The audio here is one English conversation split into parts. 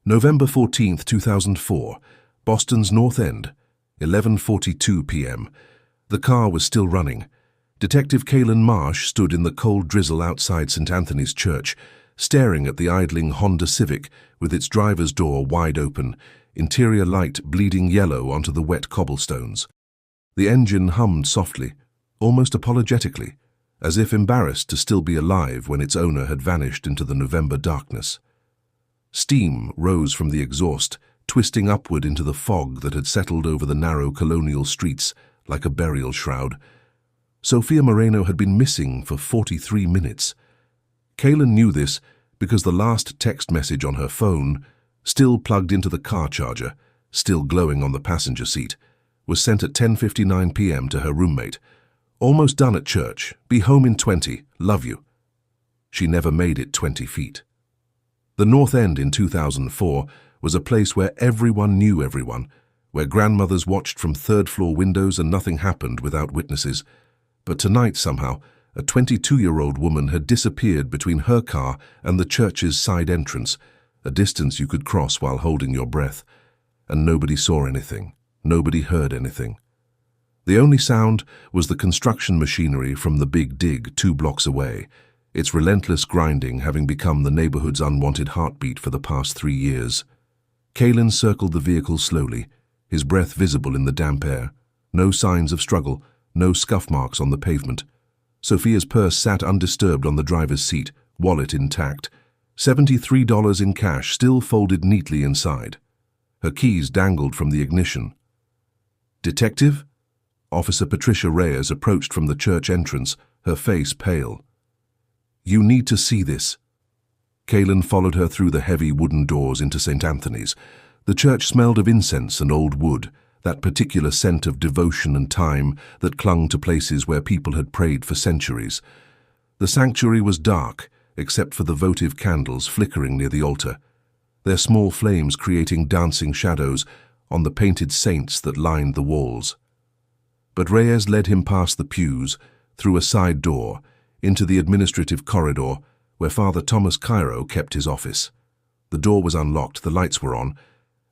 November 14, 2004, Boston's North End, 11:42 p.m. The car was still running. Detective Kaylin Marsh stood in the cold drizzle outside St. Anthony's Church, staring at the idling Honda Civic with its driver's door wide open, interior light bleeding yellow onto the wet cobblestones. The engine hummed softly, almost apologetically, as if embarrassed to still be alive when its owner had vanished into the November darkness. Steam rose from the exhaust, twisting upward into the fog that had settled over the narrow colonial streets like a burial shroud. Sophia Moreno had been missing for 43 minutes. Kaylin knew this because the last text message on her phone, still plugged into the car charger, still glowing on the passenger seat, was sent at 10:59 p.m. to her roommate. "Almost done at church. Be home in 20. Love you." She never made it 20 feet. The North End in 2004 was a place where everyone knew everyone, where grandmothers watched from third-floor windows and nothing happened without witnesses. But tonight, somehow, a 22-year-old woman had disappeared between her car and the church's side entrance, a distance you could cross while holding your breath. And nobody saw anything. Nobody heard anything. The only sound was the construction machinery from the Big Dig 2 blocks away, its relentless grinding having become the neighborhood's unwanted heartbeat for the past 3 years. Kaylin circled the vehicle slowly, his breath visible in the damp air. No signs of struggle, no scuff marks on the pavement. Sophia's purse sat undisturbed on the driver's seat, wallet intact. $73 in cash still folded neatly inside. Her keys dangled from the ignition. "Detective?" Officer Patricia Reyes approached from the church entrance, her face pale. "You need to see this." Kaylin followed her through the heavy wooden doors into St. Anthony's. The church smelled of incense and old wood, that particular scent of devotion and time that clung to places where people had prayed for centuries. The sanctuary was dark, except for the votive candles flickering near the altar, their small flames creating dancing shadows on the painted saints that lined the walls. But Reyes led him past the pews, through a side door, into the administrative corridor where Father Thomas Cairo kept his office. The door was unlocked, the lights were on,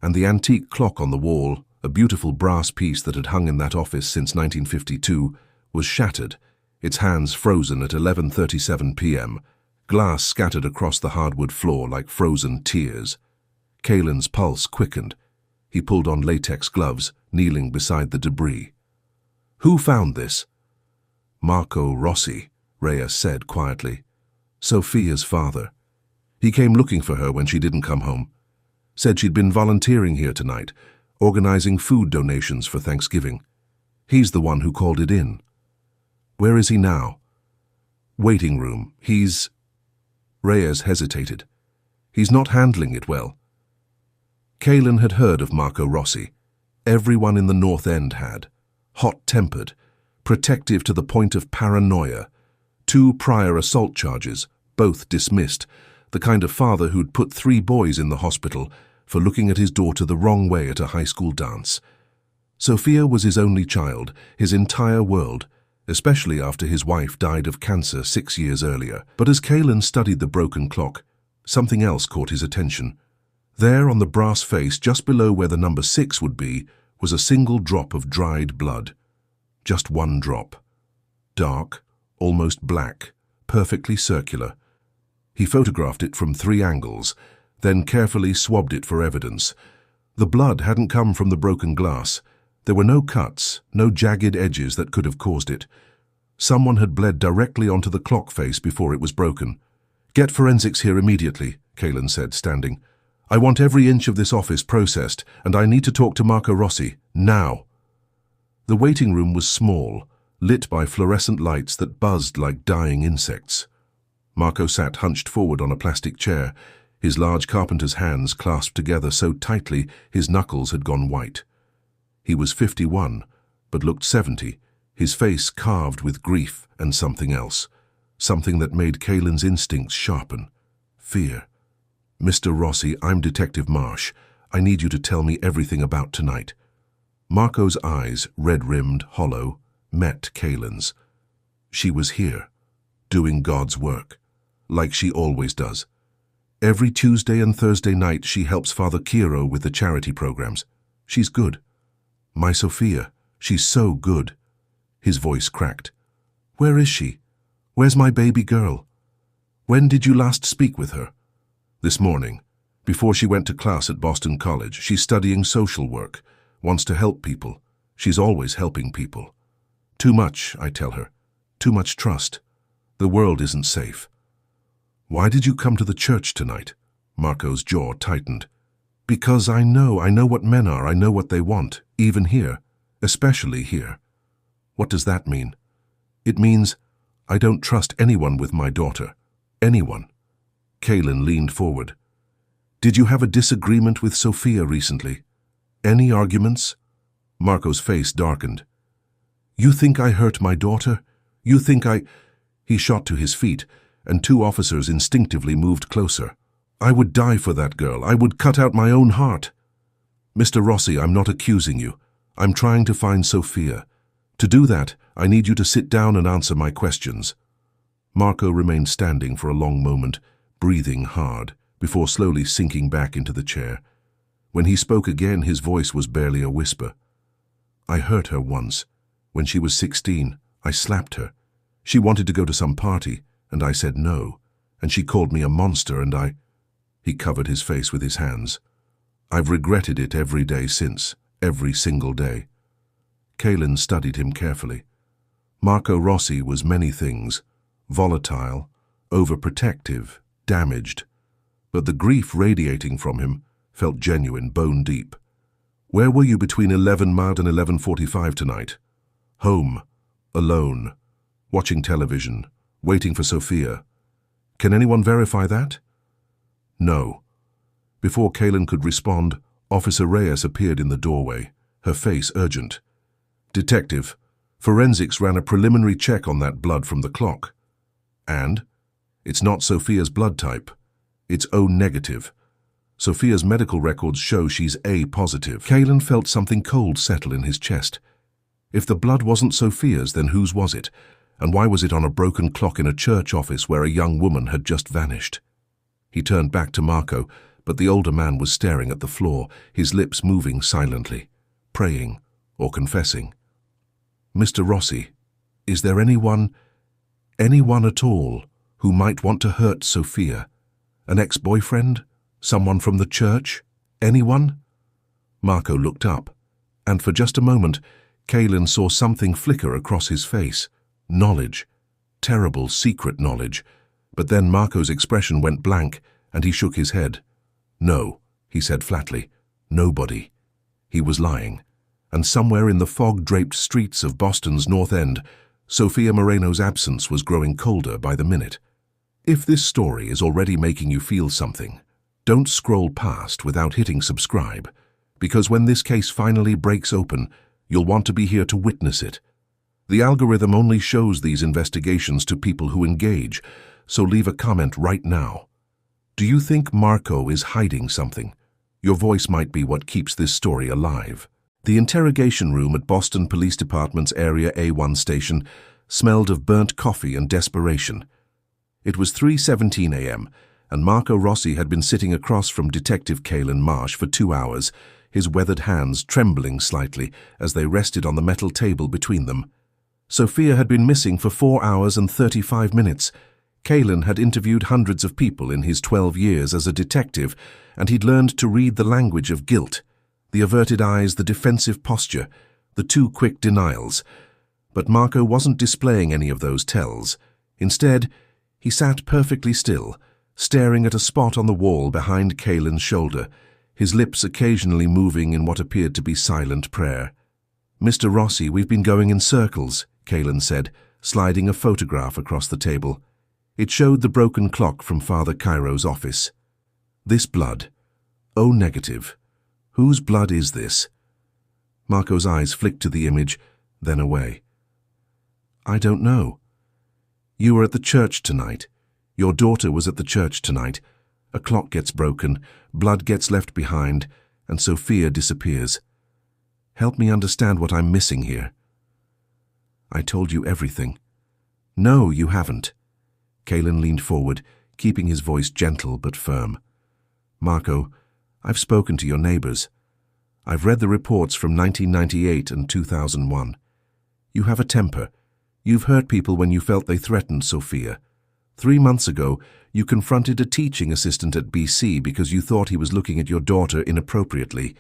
and the antique clock on the wall, a beautiful brass piece that had hung in that office since 1952, was shattered, its hands frozen at 11:37 p.m., glass scattered across the hardwood floor like frozen tears. Kaylin's pulse quickened. He pulled on latex gloves, kneeling beside the debris. "Who found this?" "Marco Rossi," Reyes said quietly. "Sophia's father. He came looking for her when she didn't come home. Said she'd been volunteering here tonight, organizing food donations for Thanksgiving. He's the one who called it in." "Where is he now?" "Waiting room. He's—" Reyes hesitated. "He's not handling it well." Kaylin had heard of Marco Rossi. Everyone in the North End had. Hot-tempered, protective to the point of paranoia. 2 prior assault charges, both dismissed, the kind of father who'd put 3 boys in the hospital for looking at his daughter the wrong way at a high school dance. Sophia was his only child, his entire world, especially after his wife died of cancer 6 years earlier. But as Kaylin studied the broken clock, something else caught his attention. There on the brass face, just below where the number 6 would be, was a single drop of dried blood. Just one drop. Dark, almost black, perfectly circular. He photographed it from 3 angles, then carefully swabbed it for evidence. The blood hadn't come from the broken glass. There were no cuts, no jagged edges that could have caused it. Someone had bled directly onto the clock face before it was broken. "Get forensics here immediately," Kaylin said, standing. "I want every inch of this office processed, and I need to talk to Marco Rossi, now." The waiting room was small, lit by fluorescent lights that buzzed like dying insects. Marco sat hunched forward on a plastic chair, his large carpenter's hands clasped together so tightly his knuckles had gone white. He was 51, but looked 70, his face carved with grief and something else, something that made Kaylin's instincts sharpen. Fear. "Mr. Rossi, I'm Detective Marsh. I need you to tell me everything about tonight." Marco's eyes, red-rimmed, hollow, met Kaylin's. She was here, doing God's work, like she always does. Every Tuesday and Thursday night she helps Father Kiro with the charity programs. She's good. My Sophia, she's so good." His voice cracked. "Where is she? Where's my baby girl? When did you last speak with her?" "This morning, before she went to class at Boston College. She's studying social work, wants to help people. She's always helping people. Too much, I tell her. Too much trust. The world isn't safe." "Why did you come to the church tonight?" Marco's jaw tightened. "Because I know what men are. I know what they want, even here, especially here." "What does that mean?" "It means I don't trust anyone with my daughter. Anyone." Kaylin leaned forward. "Did you have a disagreement with Sophia recently? Any arguments?" Marco's face darkened. "You think I hurt my daughter? You think I—" He shot to his feet, and two officers instinctively moved closer. "I would die for that girl. I would cut out my own heart." "Mr. Rossi, I'm not accusing you. I'm trying to find Sophia. To do that, I need you to sit down and answer my questions." Marco remained standing for a long moment, breathing hard, before slowly sinking back into the chair. When he spoke again, his voice was barely a whisper. "I hurt her once. When she was 16, I slapped her. She wanted to go to some party, and I said no, and she called me a monster, and I—" He covered his face with his hands. "I've regretted it every day since, every single day." Kaylin studied him carefully. Marco Rossi was many things: volatile, overprotective, damaged. But the grief radiating from him felt genuine, bone deep. "Where were you between 11 Mart and 11:45 tonight?" "Home, alone, watching television, waiting for Sophia." "Can anyone verify that?" "No." Before Kaylin could respond, Officer Reyes appeared in the doorway, her face urgent. "Detective, forensics ran a preliminary check on that blood from the clock. And? It's not Sophia's blood type. It's O negative. Sophia's medical records show she's A positive." Kaylin felt something cold settle in his chest. If the blood wasn't Sophia's, then whose was it? And why was it on a broken clock in a church office where a young woman had just vanished? He turned back to Marco, but the older man was staring at the floor, his lips moving silently, praying or confessing. "Mr. Rossi, is there anyone at all, who might want to hurt Sophia? An ex-boyfriend? Someone from the church? Anyone?" Marco looked up, and for just a moment, Kaylin saw something flicker across his face. Knowledge. Terrible, secret knowledge. But then Marco's expression went blank, and he shook his head. "No," he said flatly. "Nobody." He was lying. And somewhere in the fog-draped streets of Boston's North End, Sophia Moreno's absence was growing colder by the minute. If this story is already making you feel something, don't scroll past without hitting subscribe, because when this case finally breaks open, you'll want to be here to witness it. The algorithm only shows these investigations to people who engage, so leave a comment right now. Do you think Marco is hiding something? Your voice might be what keeps this story alive. The interrogation room at Boston Police Department's Area A1 station smelled of burnt coffee and desperation. It was 3:17 a.m., and Marco Rossi had been sitting across from Detective Kaylin Marsh for 2 hours, his weathered hands trembling slightly as they rested on the metal table between them. Sophia had been missing for 4 hours and 35 minutes. Kaylin had interviewed hundreds of people in his 12 years as a detective, and he'd learned to read the language of guilt. The averted eyes, the defensive posture, the too quick denials. But Marco wasn't displaying any of those tells. Instead, he sat perfectly still, staring at a spot on the wall behind Kaylin's shoulder, his lips occasionally moving in what appeared to be silent prayer. "Mr. Rossi, we've been going in circles," Kaylin said, sliding a photograph across the table. It showed the broken clock from Father Kiro's office. "This blood. O negative. Whose blood is this?" Marco's eyes flicked to the image, then away. "I don't know. You were at the church tonight. Your daughter was at the church tonight. A clock gets broken, blood gets left behind, and Sophia disappears. Help me understand what I'm missing here." "I told you everything." "No, you haven't." Kaylin leaned forward, keeping his voice gentle but firm. "Marco, I've spoken to your neighbors. I've read the reports from 1998 and 2001. You have a temper. You've hurt people when you felt they threatened Sophia. 3 months ago, you confronted a teaching assistant at BC because you thought he was looking at your daughter inappropriately.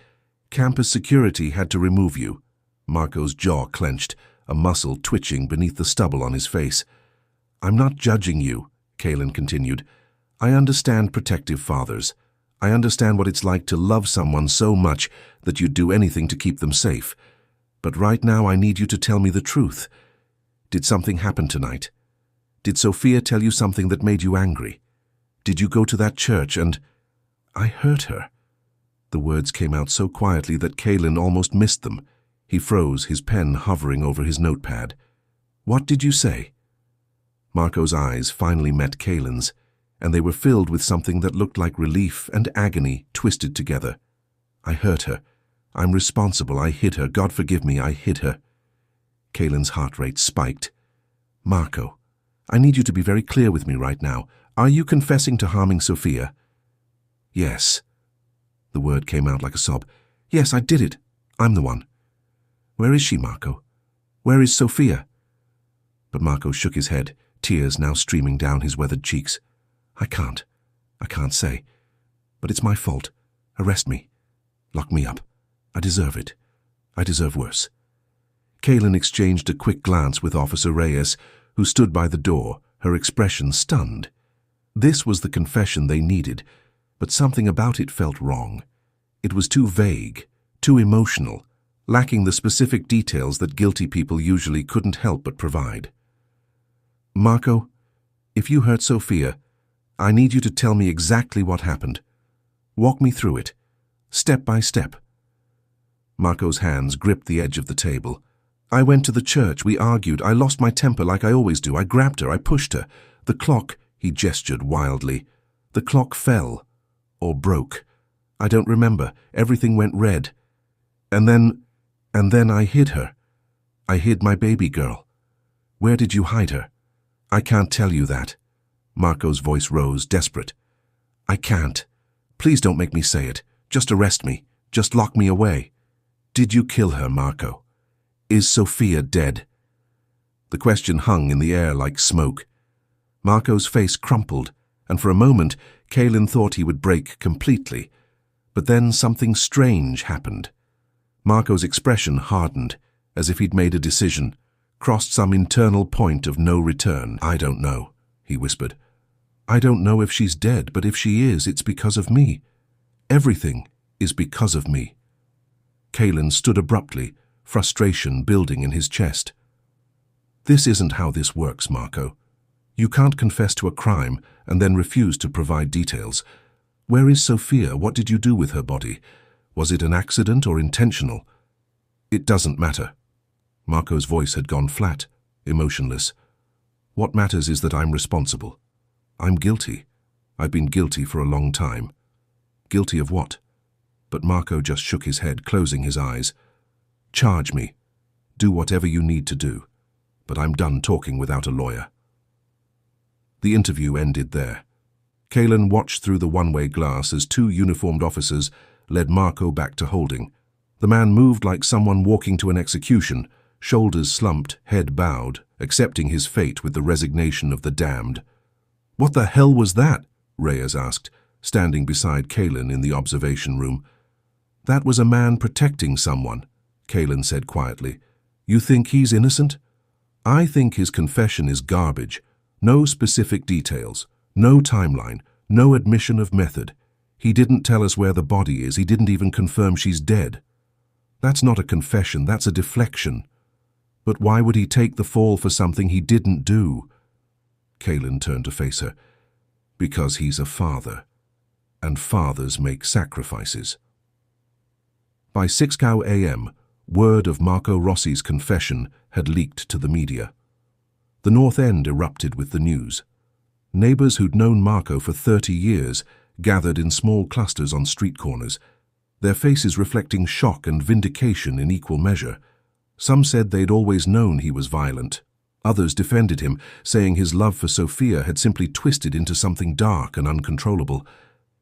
Campus security had to remove you." Marco's jaw clenched, a muscle twitching beneath the stubble on his face. "I'm not judging you," Kaylin continued. "I understand protective fathers. I understand what it's like to love someone so much that you'd do anything to keep them safe. But right now I need you to tell me the truth. Did something happen tonight? Did Sophia tell you something that made you angry? Did you go to that church and—" "I hurt her." The words came out so quietly that Kaylin almost missed them. He froze, his pen hovering over his notepad. "What did you say?" Marco's eyes finally met Kaylin's, and they were filled with something that looked like relief and agony twisted together. "I hurt her. I'm responsible. I hit her. God forgive me, I hit her." Kaylin's heart rate spiked. "Marco, I need you to be very clear with me right now. Are you confessing to harming Sophia?" "Yes." The word came out like a sob. "Yes, I did it. I'm the one." "Where is she, Marco? Where is Sophia?" But Marco shook his head, tears now streaming down his weathered cheeks. I can't say. But it's my fault. Arrest me. Lock me up. I deserve it. I deserve worse." Kaylin exchanged a quick glance with Officer Reyes, who stood by the door, her expression stunned. This was the confession they needed, but something about it felt wrong. It was too vague, too emotional, lacking the specific details that guilty people usually couldn't help but provide. "Marco, if you hurt Sophia, I need you to tell me exactly what happened. Walk me through it, step by step." Marco's hands gripped the edge of the table. "I went to the church, we argued, I lost my temper like I always do, I grabbed her, I pushed her. The clock," he gestured wildly, "the clock fell, or broke. I don't remember, everything went red. And then I hid her. I hid my baby girl. Where did you hide her?" "I can't tell you that." Marco's voice rose, desperate. "I can't. Please don't make me say it. Just arrest me. Just lock me away. Did you kill her, Marco? Is Sophia dead?" The question hung in the air like smoke. Marco's face crumpled, and for a moment Kaylin thought he would break completely. But then something strange happened. Marco's expression hardened, as if he'd made a decision, crossed some internal point of no return. "I don't know," he whispered. "I don't know if she's dead, but if she is, it's because of me. Everything is because of me." Kaylin stood abruptly, frustration building in his chest. "This isn't how this works, Marco. You can't confess to a crime and then refuse to provide details. Where is Sophia? What did you do with her body? Was it an accident or intentional?" "It doesn't matter." Marco's voice had gone flat, emotionless. "What matters is that I'm responsible. I'm guilty. I've been guilty for a long time." "Guilty of what?" But Marco just shook his head, closing his eyes. "Charge me. Do whatever you need to do. But I'm done talking without a lawyer." The interview ended there. Kaylin watched through the one-way glass as 2 uniformed officers led Marco back to holding. The man moved like someone walking to an execution, shoulders slumped, head bowed, accepting his fate with the resignation of the damned. "What the hell was that?" Reyes asked, standing beside Kaylin in the observation room. "That was a man protecting someone," Kaylin said quietly. "You think he's innocent?" "I think his confession is garbage. No specific details, no timeline, no admission of method. He didn't tell us where the body is. He didn't even confirm she's dead. That's not a confession, that's a deflection. But why would he take the fall for something he didn't do?" Kaylin turned to face her. "Because he's a father, and fathers make sacrifices." By 6 a.m., word of Marco Rossi's confession had leaked to the media. The North End erupted with the news. Neighbors who'd known Marco for 30 years gathered in small clusters on street corners, their faces reflecting shock and vindication in equal measure. Some said they'd always known he was violent. Others defended him, saying his love for Sophia had simply twisted into something dark and uncontrollable.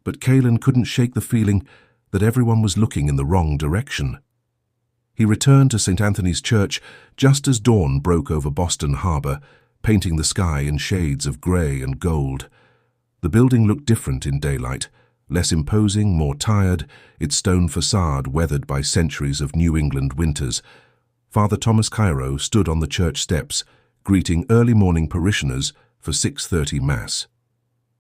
But Caelan couldn't shake the feeling that everyone was looking in the wrong direction. He returned to St. Anthony's Church just as dawn broke over Boston Harbor, painting the sky in shades of grey and gold. The building looked different in daylight, less imposing, more tired, its stone facade weathered by centuries of New England winters. Father Thomas Cairo stood on the church steps, greeting early morning parishioners for 6:30 Mass.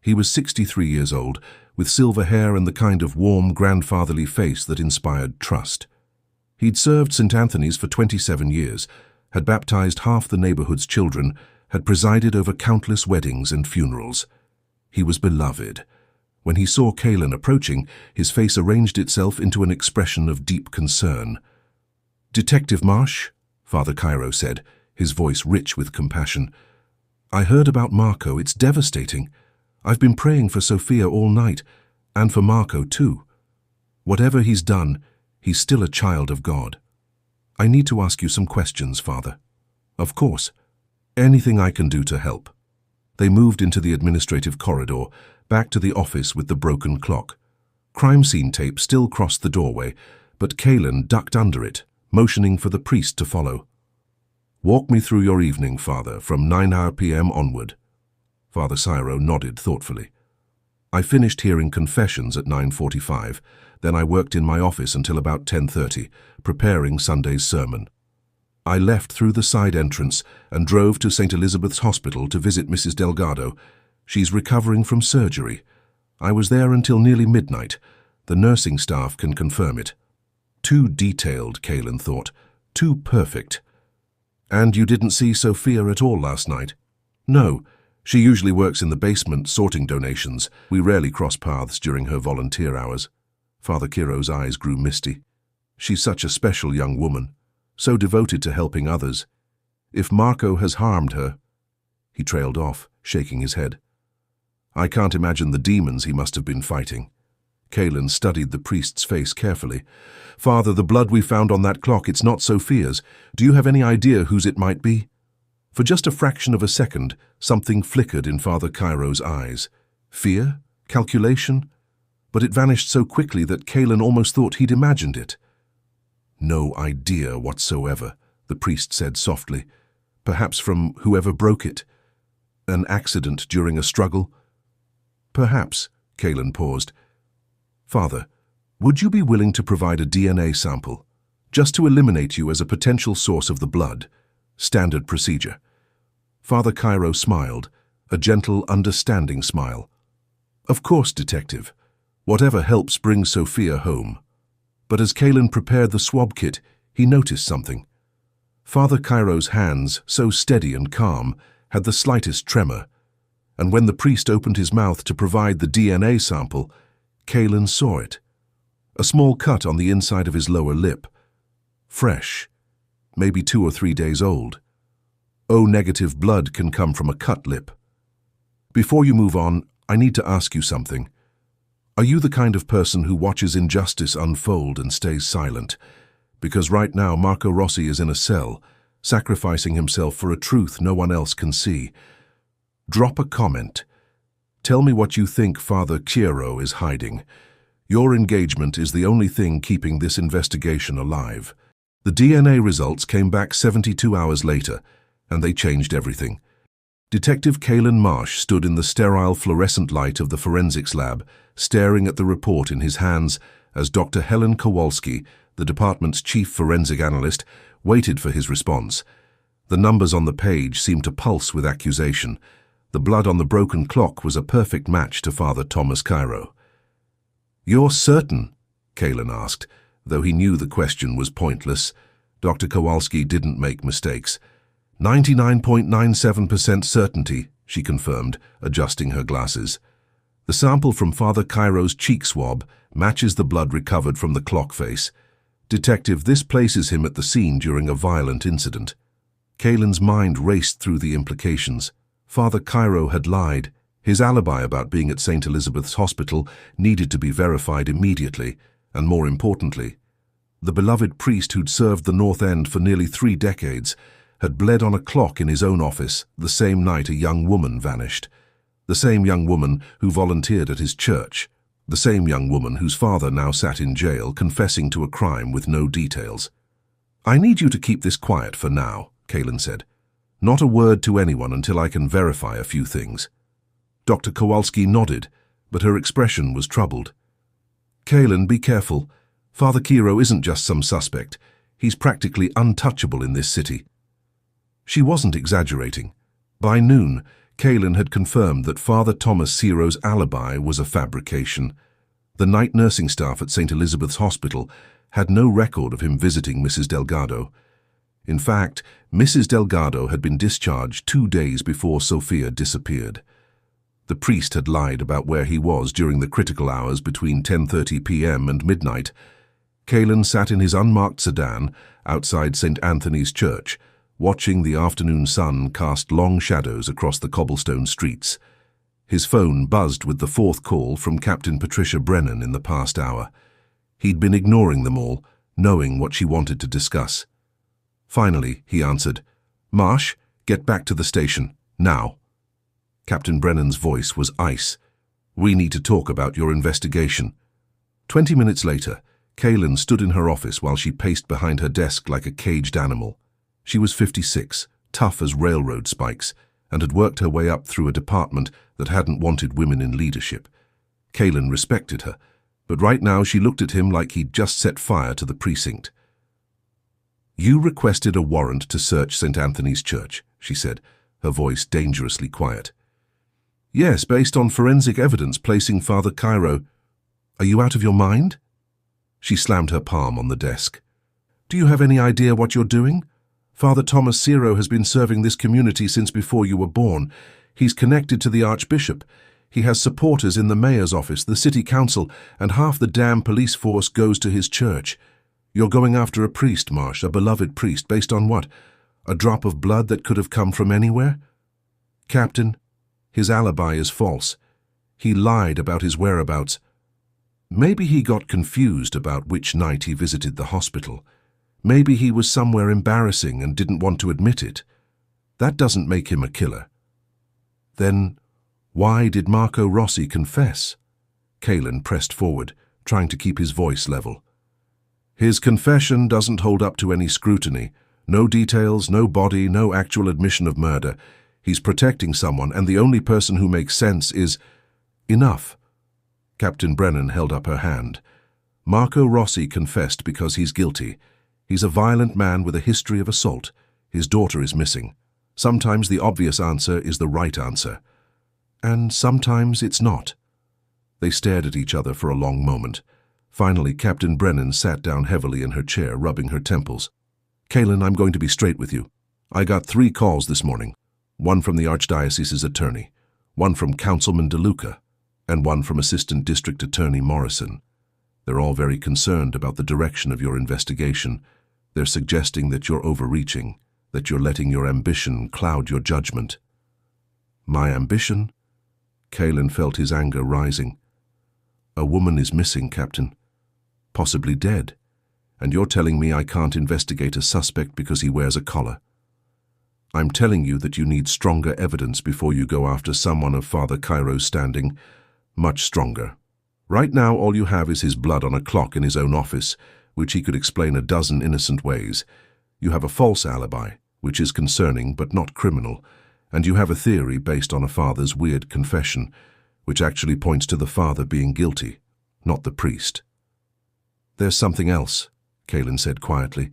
He was 63 years old, with silver hair and the kind of warm, grandfatherly face that inspired trust. He'd served St. Anthony's for 27 years, had baptized half the neighborhood's children, had presided over countless weddings and funerals. He was beloved. When he saw Caelan approaching, his face arranged itself into an expression of deep concern. "Detective Marsh," Father Cairo said, his voice rich with compassion. "I heard about Marco. It's devastating. I've been praying for Sophia all night, and for Marco too. Whatever he's done, he's still a child of God. I need to ask you some questions, Father." "Of course. Anything I can do to help." They moved into the administrative corridor, back to the office with the broken clock. Crime scene tape still crossed the doorway, but Caelan ducked under it, motioning for the priest to follow. "Walk me through your evening, Father, from 9 p.m. onward." Father Cairo nodded thoughtfully. "I finished hearing confessions at 9:45. Then I worked in my office until about 10:30, preparing Sunday's sermon. I left through the side entrance and drove to St. Elizabeth's Hospital to visit Mrs. Delgado. She's recovering from surgery. I was there until nearly midnight. The nursing staff can confirm it." Too detailed, Caelan thought. Too perfect. "And you didn't see Sophia at all last night?" "No. She usually works in the basement sorting donations. We rarely cross paths during her volunteer hours." Father Cairo's eyes grew misty. "She's such a special young woman, so devoted to helping others. If Marco has harmed her—" He trailed off, shaking his head. "I can't imagine the demons he must have been fighting." Caelan studied the priest's face carefully. "Father, the blood we found on that clock, it's not Sophia's. Do you have any idea whose it might be?" For just a fraction of a second, something flickered in Father Cairo's eyes. Fear? Calculation? But it vanished so quickly that Caelan almost thought he'd imagined it. "No idea whatsoever," the priest said softly. "Perhaps from whoever broke it. An accident during a struggle?" "Perhaps," Caelan paused. "Father, would you be willing to provide a DNA sample, just to eliminate you as a potential source of the blood? Standard procedure." Father Cairo smiled, a gentle, understanding smile. "Of course, Detective. Whatever helps bring Sophia home." But as Caelan prepared the swab kit, he noticed something. Father Cairo's hands, so steady and calm, had the slightest tremor, and when the priest opened his mouth to provide the DNA sample, Caelan saw it. A small cut on the inside of his lower lip. Fresh, maybe 2 or 3 days old. O-negative blood can come from a cut lip. "Before you move on, I need to ask you something. Are you the kind of person who watches injustice unfold and stays silent? Because right now Marco Rossi is in a cell, sacrificing himself for a truth no one else can see. Drop a comment. Tell me what you think Father Cairo is hiding. Your engagement is the only thing keeping this investigation alive." The DNA results came back 72 hours later, and they changed everything. Detective Caelan Marsh stood in the sterile fluorescent light of the forensics lab, staring at the report in his hands as Dr. Helen Kowalski, the department's chief forensic analyst, waited for his response. The numbers on the page seemed to pulse with accusation. The blood on the broken clock was a perfect match to Father Thomas Cairo. "You're certain?" Caelan asked, though he knew the question was pointless. Dr. Kowalski didn't make mistakes. 99.97% certainty, she confirmed, adjusting her glasses. The sample from Father Cairo's cheek swab matches the blood recovered from the clock face. Detective, this places him at the scene during a violent incident. Caelan's mind raced through the implications. Father Cairo had lied. His alibi about being at St. Elizabeth's Hospital needed to be verified immediately, and more importantly, the beloved priest who'd served the North End for nearly 3 decades had bled on a clock in his own office the same night a young woman vanished. The same young woman who volunteered at his church. The same young woman whose father now sat in jail confessing to a crime with no details. "I need you to keep this quiet for now," Kalin said. "Not a word to anyone until I can verify a few things." Dr. Kowalski nodded, but her expression was troubled. "Kalin, be careful. Father Kiro isn't just some suspect. He's practically untouchable in this city." She wasn't exaggerating. By noon, Kalin had confirmed that Father Thomas Ciro's alibi was a fabrication. The night nursing staff at St. Elizabeth's Hospital had no record of him visiting Mrs. Delgado. In fact, Mrs. Delgado had been discharged 2 days before Sophia disappeared. The priest had lied about where he was during the critical hours between 10:30 p.m. and midnight. Kalin sat in his unmarked sedan outside St. Anthony's Church, watching the afternoon sun cast long shadows across the cobblestone streets. His phone buzzed with the 4th call from Captain Patricia Brennan in the past hour. He'd been ignoring them all, knowing what she wanted to discuss. Finally, he answered, "Marsh, get back to the station, now." Captain Brennan's voice was ice. "We need to talk about your investigation." 20 minutes later, Kalin stood in her office while she paced behind her desk like a caged animal. She was 56, tough as railroad spikes, and had worked her way up through a department that hadn't wanted women in leadership. Kalin respected her, but right now she looked at him like he'd just set fire to the precinct. "You requested a warrant to search St. Anthony's Church," she said, her voice dangerously quiet. "Yes, based on forensic evidence placing Father Kiro." "Are you out of your mind?" She slammed her palm on the desk. "Do you have any idea what you're doing? Father Thomas Ciro has been serving this community since before you were born. He's connected to the Archbishop. He has supporters in the mayor's office, the city council, and half the damn police force goes to his church. You're going after a priest, Marsh, a beloved priest, based on what? A drop of blood that could have come from anywhere? Captain, his alibi is false. He lied about his whereabouts. Maybe he got confused about which night he visited the hospital. Maybe he was somewhere embarrassing and didn't want to admit it. That doesn't make him a killer. Then, why did Marco Rossi confess? Kalin pressed forward, trying to keep his voice level. His confession doesn't hold up to any scrutiny. No details, no body, no actual admission of murder. He's protecting someone, and the only person who makes sense is... Enough. Captain Brennan held up her hand. Marco Rossi confessed because he's guilty. He's a violent man with a history of assault. His daughter is missing. Sometimes the obvious answer is the right answer. And sometimes it's not. They stared at each other for a long moment. Finally, Captain Brennan sat down heavily in her chair, rubbing her temples. "Kalin, I'm going to be straight with you. I got 3 calls this morning. One from the Archdiocese's attorney, one from Councilman DeLuca, and one from Assistant District Attorney Morrison. They're all very concerned about the direction of your investigation. They're suggesting that you're overreaching, that you're letting your ambition cloud your judgment." "My ambition?" Kalin felt his anger rising. "A woman is missing, Captain. Possibly dead. And you're telling me I can't investigate a suspect because he wears a collar. I'm telling you that you need stronger evidence before you go after someone of Father Kiro's standing. Much stronger. Right now all you have is his blood on a clock in his own office, which he could explain a dozen innocent ways. You have a false alibi, which is concerning but not criminal, and you have a theory based on a father's weird confession, which actually points to the father being guilty, not the priest. "There's something else," Kalin said quietly.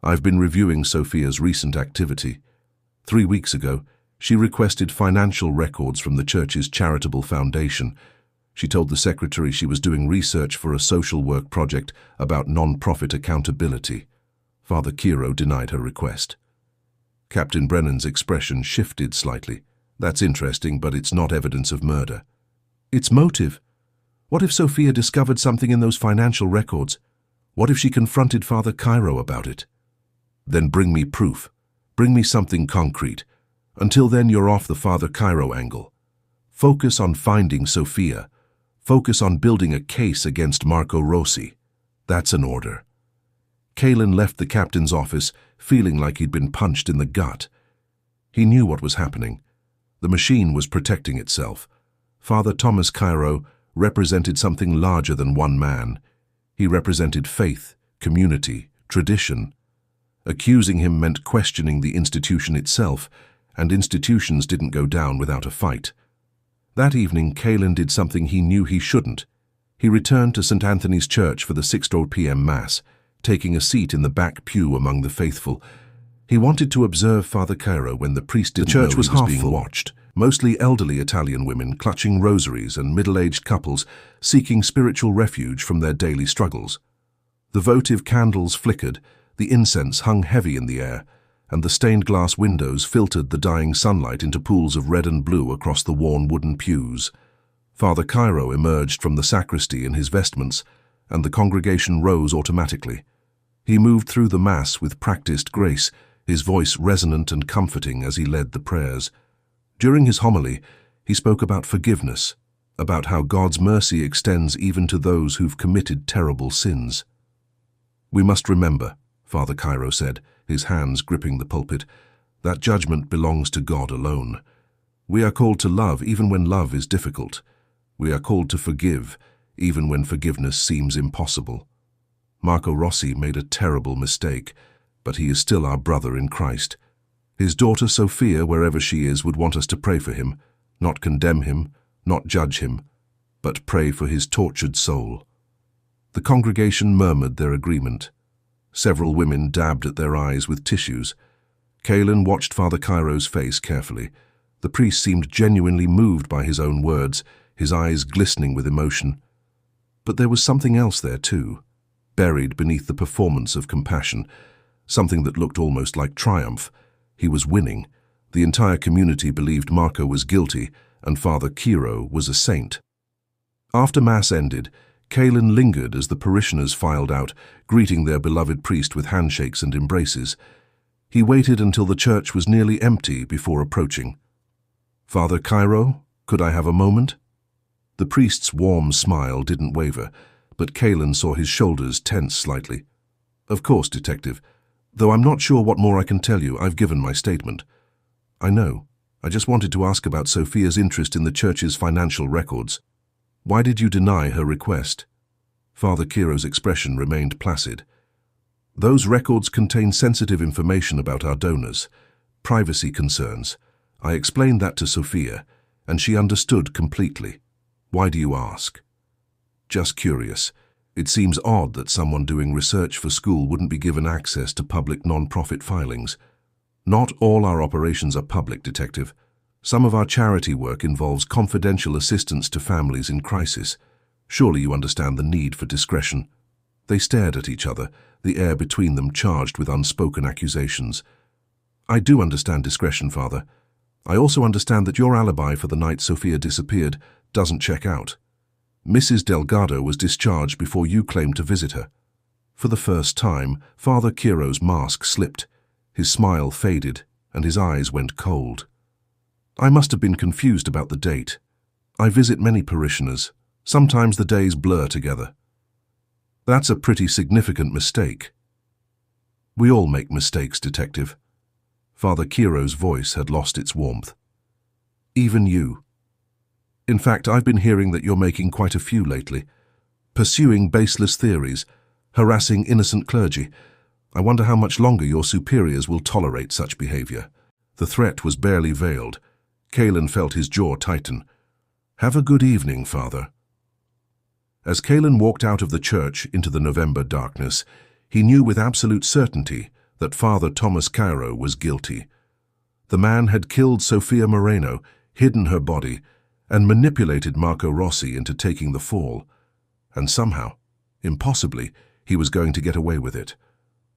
"I've been reviewing Sophia's recent activity. 3 weeks ago, she requested financial records from the church's charitable foundation. She told the secretary she was doing research for a social work project about non-profit accountability. Father Kiro denied her request." Captain Brennan's expression shifted slightly. "That's interesting, but it's not evidence of murder." "It's motive. What if Sophia discovered something in those financial records? What if she confronted Father Kiro about it?" "Then bring me proof. Bring me something concrete. Until then, you're off the Father Kiro angle. Focus on finding Sophia. Focus on building a case against Marco Rossi. That's an order." Kalin left the captain's office feeling like he'd been punched in the gut. He knew what was happening. The machine was protecting itself. Father Thomas Cairo represented something larger than one man. He represented faith, community, tradition. Accusing him meant questioning the institution itself, and institutions didn't go down without a fight. That evening, Kalin did something he knew he shouldn't. He returned to St. Anthony's Church for the 6:00 p.m. Mass, taking a seat in the back pew among the faithful. He wanted to observe Father Cairo when the priest didn't know he was being watched. Mostly elderly Italian women clutching rosaries and middle-aged couples seeking spiritual refuge from their daily struggles. The votive candles flickered, the incense hung heavy in the air, and the stained glass windows filtered the dying sunlight into pools of red and blue across the worn wooden pews. Father Cairo emerged from the sacristy in his vestments, and the congregation rose automatically. He moved through the Mass with practiced grace, his voice resonant and comforting as he led the prayers. During his homily, he spoke about forgiveness, about how God's mercy extends even to those who've committed terrible sins. "We must remember," Father Cairo said, his hands gripping the pulpit, "that judgment belongs to God alone. We are called to love even when love is difficult. We are called to forgive even when forgiveness seems impossible. Marco Rossi made a terrible mistake, but he is still our brother in Christ. His daughter Sophia, wherever she is, would want us to pray for him, not condemn him, not judge him, but pray for his tortured soul." The congregation murmured their agreement. Several women dabbed at their eyes with tissues. Kalin watched Father Cairo's face carefully. The priest seemed genuinely moved by his own words, his eyes glistening with emotion. But there was something else there too, buried beneath the performance of compassion, something that looked almost like triumph. He was winning. The entire community believed Marco was guilty, and Father Cairo was a saint. After Mass ended, Kalin lingered as the parishioners filed out, greeting their beloved priest with handshakes and embraces. He waited until the church was nearly empty before approaching. "Father Cairo, could I have a moment?" The priest's warm smile didn't waver, but Kalin saw his shoulders tense slightly. "Of course, Detective. Though I'm not sure what more I can tell you, I've given my statement." "I know. I just wanted to ask about Sophia's interest in the church's financial records. Why did you deny her request?" Father Cairo's expression remained placid. "Those records contain sensitive information about our donors, privacy concerns. I explained that to Sophia, and she understood completely. Why do you ask?" "Just curious. It seems odd that someone doing research for school wouldn't be given access to public non-profit filings. Not all our operations are public, Detective. Some of our charity work involves confidential assistance to families in crisis. Surely you understand the need for discretion." They stared at each other, the air between them charged with unspoken accusations. "I do understand discretion, Father. I also understand that your alibi for the night Sophia disappeared doesn't check out. Mrs. Delgado was discharged before you claimed to visit her." For the first time, Father Cairo's mask slipped. His smile faded, and his eyes went cold. "I must have been confused about the date. I visit many parishioners. Sometimes the days blur together." "That's a pretty significant mistake." "We all make mistakes, Detective." Father Cairo's voice had lost its warmth. "Even you. In fact, I've been hearing that you're making quite a few lately. Pursuing baseless theories, harassing innocent clergy. I wonder how much longer your superiors will tolerate such behavior." The threat was barely veiled. Kalin felt his jaw tighten. "Have a good evening, Father." As Kalin walked out of the church into the November darkness, he knew with absolute certainty that Father Thomas Cairo was guilty. The man had killed Sophia Moreno, hidden her body, and manipulated Marco Rossi into taking the fall. And somehow, impossibly, he was going to get away with it.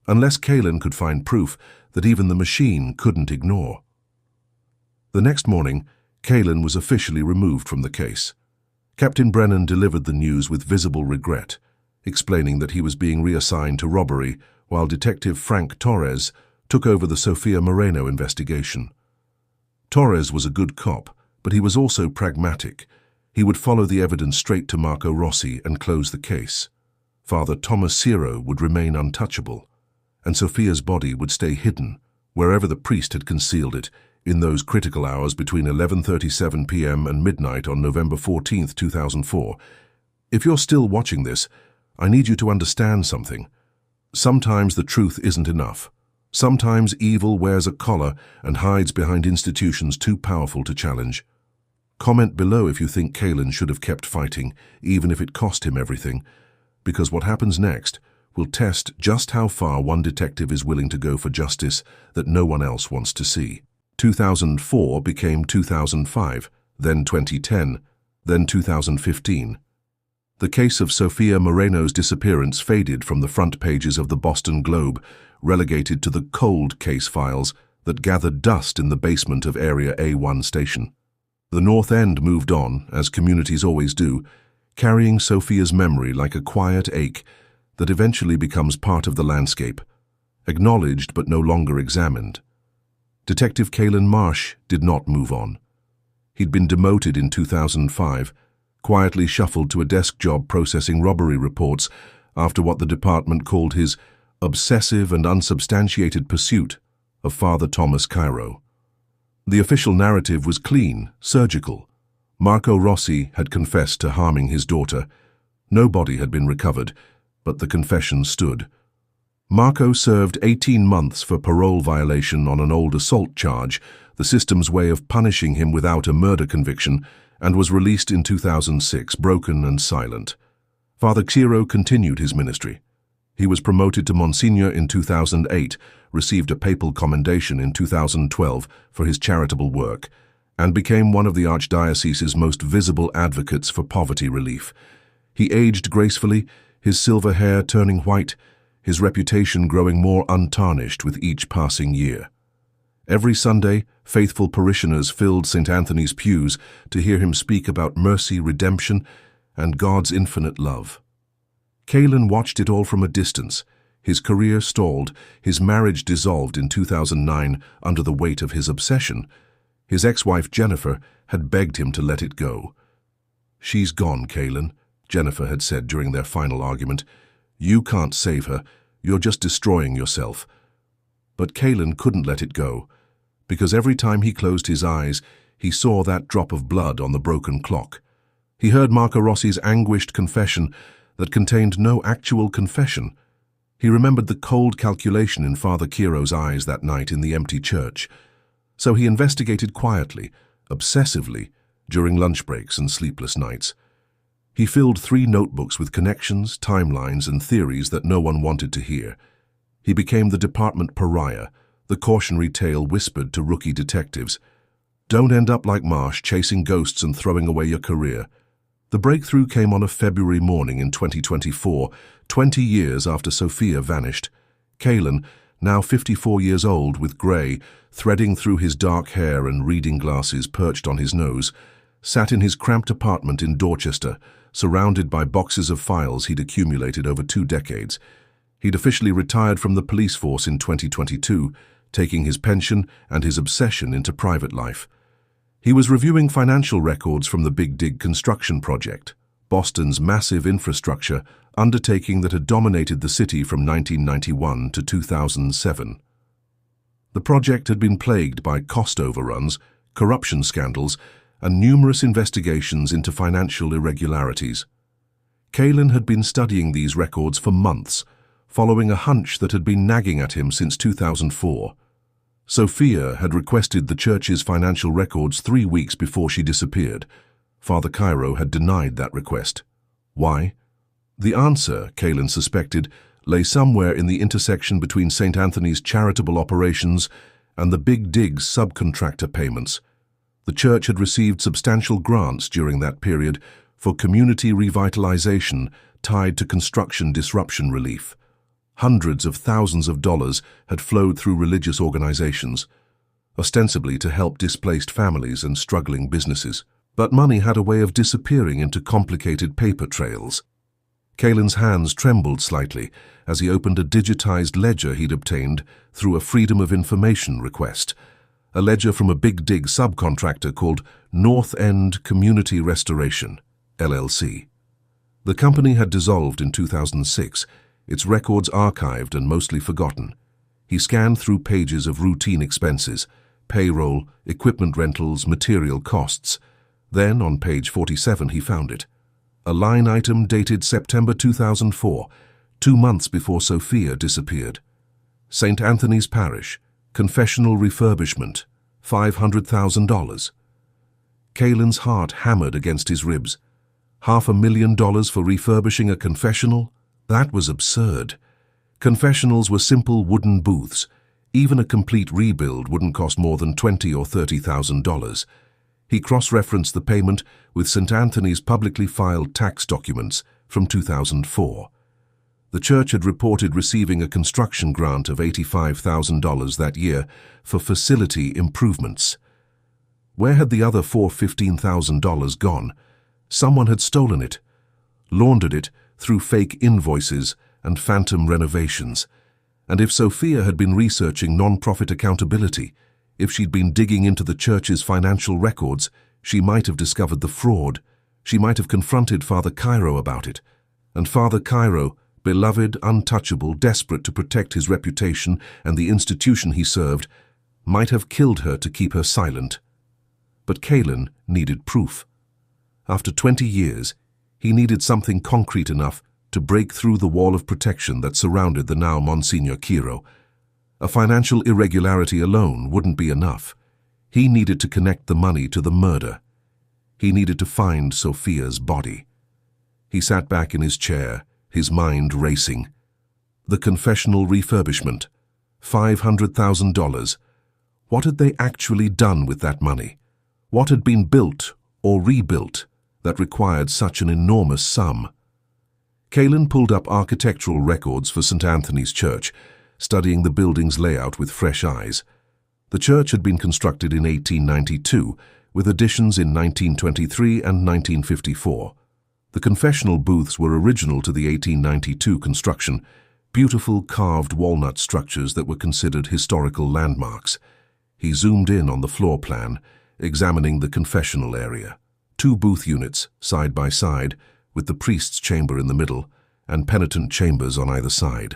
Unless Kalin could find proof that even the machine couldn't ignore. The next morning, Kalin was officially removed from the case. Captain Brennan delivered the news with visible regret, explaining that he was being reassigned to robbery while Detective Frank Torres took over the Sophia Moreno investigation. Torres was a good cop, but he was also pragmatic. He would follow the evidence straight to Marco Rossi and close the case. Father Thomas Ciro would remain untouchable, and Sophia's body would stay hidden, wherever the priest had concealed it, in those critical hours between 11:37 p.m. and midnight on November 14, 2004. If you're still watching this, I need you to understand something. Sometimes the truth isn't enough. Sometimes evil wears a collar and hides behind institutions too powerful to challenge. Comment below if you think Kaylen should have kept fighting, even if it cost him everything, because what happens next will test just how far one detective is willing to go for justice that no one else wants to see. 2004 became 2005, then 2010, then 2015. The case of Sophia Moreno's disappearance faded from the front pages of the Boston Globe, relegated to the cold case files that gathered dust in the basement of Area A1 station. The North End moved on, as communities always do, carrying Sophia's memory like a quiet ache that eventually becomes part of the landscape, acknowledged but no longer examined. Detective Kaylen Marsh did not move on. He'd been demoted in 2005, quietly shuffled to a desk job processing robbery reports after what the department called his obsessive and unsubstantiated pursuit of Father Thomas Ciro. The official narrative was clean, surgical. Marco Rossi had confessed to harming his daughter. No body had been recovered, but the confession stood. Marco served 18 months for parole violation on an old assault charge, the system's way of punishing him without a murder conviction, and was released in 2006, broken and silent. Father Ciro continued his ministry. He was promoted to Monsignor in 2008, received a papal commendation in 2012 for his charitable work, and became one of the Archdiocese's most visible advocates for poverty relief. He aged gracefully, his silver hair turning white, his reputation growing more untarnished with each passing year. Every Sunday, faithful parishioners filled St. Anthony's pews to hear him speak about mercy, redemption, and God's infinite love. Kaylen watched it all from a distance. His career stalled, his marriage dissolved in 2009 under the weight of his obsession. His ex-wife Jennifer had begged him to let it go. "She's gone, Kaylen," Jennifer had said during their final argument. "You can't save her. You're just destroying yourself." But Kaylen couldn't let it go, because every time he closed his eyes, he saw that drop of blood on the broken clock. He heard Marco Rossi's anguished confession that contained no actual confession. He remembered the cold calculation in Father Ciro's eyes that night in the empty church. So he investigated quietly, obsessively, during lunch breaks and sleepless nights. He filled 3 notebooks with connections, timelines, and theories that no one wanted to hear. He became the department pariah, the cautionary tale whispered to rookie detectives. Don't end up like Marsh, chasing ghosts and throwing away your career. The breakthrough came on a February morning in 2024, 20 years after Sophia vanished. Kaylen, now 54 years old with grey, threading through his dark hair and reading glasses perched on his nose, sat in his cramped apartment in Dorchester, surrounded by boxes of files he'd accumulated over 2 decades. He'd officially retired from the police force in 2022, taking his pension and his obsession into private life. He was reviewing financial records from the Big Dig construction project, Boston's massive infrastructure undertaking that had dominated the city from 1991 to 2007. The project had been plagued by cost overruns, corruption scandals, and numerous investigations into financial irregularities. Kaylen had been studying these records for months, following a hunch that had been nagging at him since 2004. Sophia had requested the church's financial records 3 weeks before she disappeared. Father Ciro had denied that request. Why? The answer, Kaylen suspected, lay somewhere in the intersection between St. Anthony's charitable operations and the Big Dig's subcontractor payments. The church had received substantial grants during that period for community revitalization tied to construction disruption relief. Hundreds of thousands of dollars had flowed through religious organizations, ostensibly to help displaced families and struggling businesses. But money had a way of disappearing into complicated paper trails. Kaylen's hands trembled slightly as he opened a digitized ledger he'd obtained through a Freedom of Information request, a ledger from a Big Dig subcontractor called North End Community Restoration, LLC. The company had dissolved in 2006, its records archived and mostly forgotten. He scanned through pages of routine expenses, payroll, equipment rentals, material costs. Then, on page 47, he found it. A line item dated September 2004, 2 months before Sophia disappeared. St. Anthony's Parish, confessional refurbishment, $500,000. Kaelin's heart hammered against his ribs. $500,000 for refurbishing a confessional? That was absurd. Confessionals were simple wooden booths. Even a complete rebuild wouldn't cost more than $20,000 or $30,000. He cross-referenced the payment with St. Anthony's publicly filed tax documents from 2004. The church had reported receiving a construction grant of $85,000 that year for facility improvements. Where had the other $15,000 gone? Someone had stolen it, laundered it through fake invoices and phantom renovations. And if Sophia had been researching non-profit accountability, if she'd been digging into the church's financial records, she might have discovered the fraud. She might have confronted Father Cairo about it. And Father Cairo, beloved, untouchable, desperate to protect his reputation and the institution he served, might have killed her to keep her silent. But Kaelin needed proof. After 20 years, he needed something concrete enough to break through the wall of protection that surrounded the now Monsignor Cairo. A financial irregularity alone wouldn't be enough. He needed to connect the money to the murder. He needed to find Sophia's body. He sat back in his chair, his mind racing. The confessional refurbishment, $500,000. What had they actually done with that money? What had been built or rebuilt that required such an enormous sum? Kaelin pulled up architectural records for St. Anthony's Church, studying the building's layout with fresh eyes. The church had been constructed in 1892, with additions in 1923 and 1954. The confessional booths were original to the 1892 construction, beautiful carved walnut structures that were considered historical landmarks. He zoomed in on the floor plan, examining the confessional area. 2 booth units, side by side, with the priest's chamber in the middle, and penitent chambers on either side.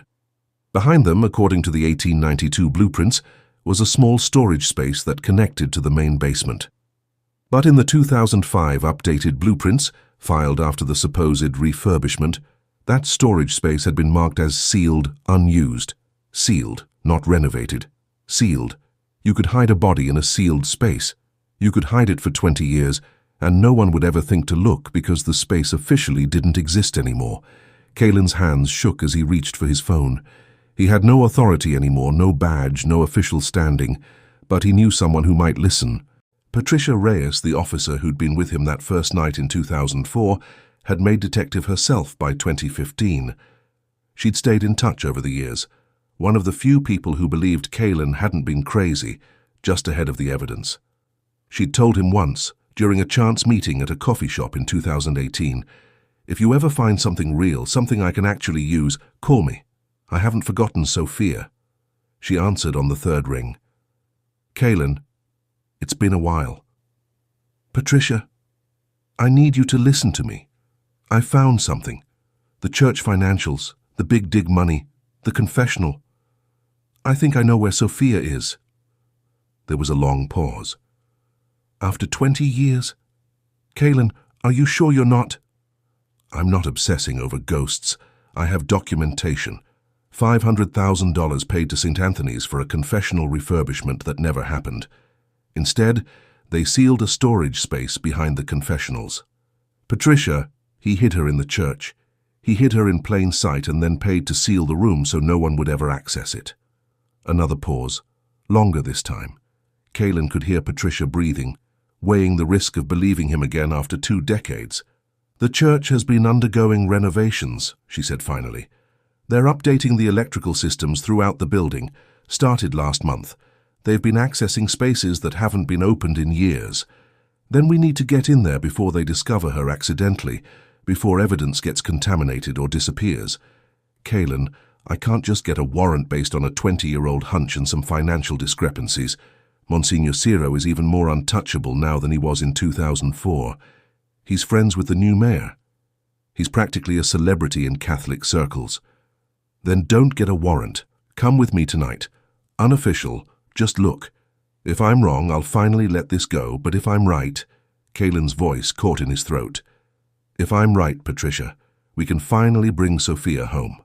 Behind them, according to the 1892 blueprints, was a small storage space that connected to the main basement. But in the 2005 updated blueprints, filed after the supposed refurbishment, that storage space had been marked as sealed, unused. Sealed, not renovated. Sealed. You could hide a body in a sealed space. You could hide it for 20 years, and no one would ever think to look because the space officially didn't exist anymore. Kaelin's hands shook as he reached for his phone. He had no authority anymore, no badge, no official standing, but he knew someone who might listen. Patricia Reyes, the officer who'd been with him that first night in 2004, had made detective herself by 2015. She'd stayed in touch over the years, one of the few people who believed Kaelin hadn't been crazy, just ahead of the evidence. She'd told him once, during a chance meeting at a coffee shop in 2018, "If you ever find something real, something I can actually use, call me. I haven't forgotten Sophia." She answered on the 3rd ring. "Kaelin, it's been a while." "Patricia, I need you to listen to me. I found something. The church financials, the big dig money, the confessional. I think I know where Sophia is." There was a long pause. "After 20 years? Kaelin, are you sure you're not—" "I'm not obsessing over ghosts. I have documentation. $500,000 paid to St. Anthony's for a confessional refurbishment that never happened. Instead, they sealed a storage space behind the confessionals. Patricia, he hid her in the church. He hid her in plain sight and then paid to seal the room so no one would ever access it." Another pause, longer this time. Kaelin could hear Patricia breathing, weighing the risk of believing him again after 2 decades. "The church has been undergoing renovations," she said finally. "They're updating the electrical systems throughout the building, started last month. They've been accessing spaces that haven't been opened in years. Then we need to get in there before they discover her accidentally, before evidence gets contaminated or disappears. Kaelin, I can't just get a warrant based on a 20-year-old hunch and some financial discrepancies. Monsignor Cairo is even more untouchable now than he was in 2004. He's friends with the new mayor." He's practically a celebrity in Catholic circles. Then don't get a warrant. Come with me tonight. Unofficial, just look. If I'm wrong, I'll finally let this go, but if I'm right, Kaelin's voice caught in his throat. If I'm right, Patricia, we can finally bring Sophia home.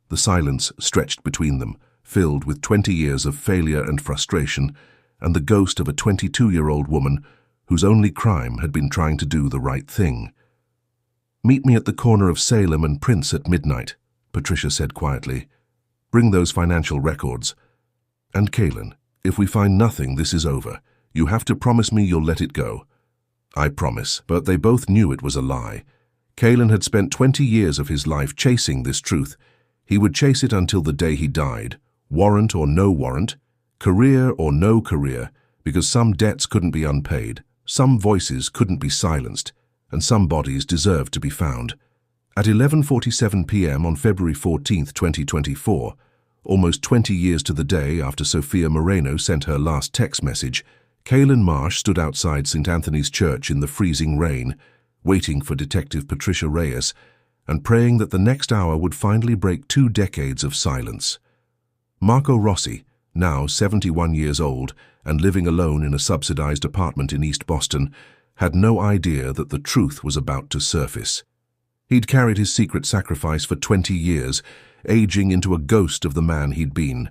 The silence stretched between them, filled with 20 years of failure and frustration, and the ghost of a 22-year-old woman whose only crime had been trying to do the right thing. Meet me at the corner of Salem and Prince at midnight, Patricia said quietly. Bring those financial records. And Kaelin, if we find nothing, this is over. You have to promise me you'll let it go. I promise, but they both knew it was a lie. Kaelin had spent 20 years of his life chasing this truth. He would chase it until the day he died, warrant or no warrant, career or no career, because some debts couldn't be unpaid, some voices couldn't be silenced, and some bodies deserved to be found. At 11:47 p.m. on February 14, 2024, almost 20 years to the day after Sophia Moreno sent her last text message, Kaelin Marsh stood outside St. Anthony's Church in the freezing rain, waiting for Detective Patricia Reyes, and praying that the next hour would finally break 2 decades of silence. Marco Rossi, now 71 years old and living alone in a subsidized apartment in East Boston, had no idea that the truth was about to surface. He'd carried his secret sacrifice for 20 years, aging into a ghost of the man he'd been,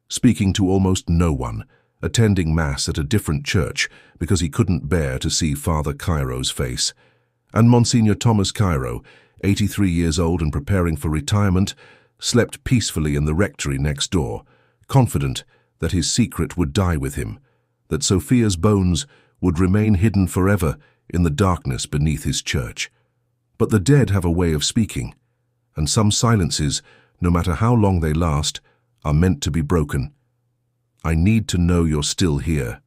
speaking to almost no one, attending Mass at a different church because he couldn't bear to see Father Cairo's face. And Monsignor Thomas Cairo, 83 years old and preparing for retirement, slept peacefully in the rectory next door, confident that his secret would die with him, that Sophia's bones would remain hidden forever in the darkness beneath his church. But the dead have a way of speaking, and some silences, no matter how long they last, are meant to be broken. I need to know you're still here.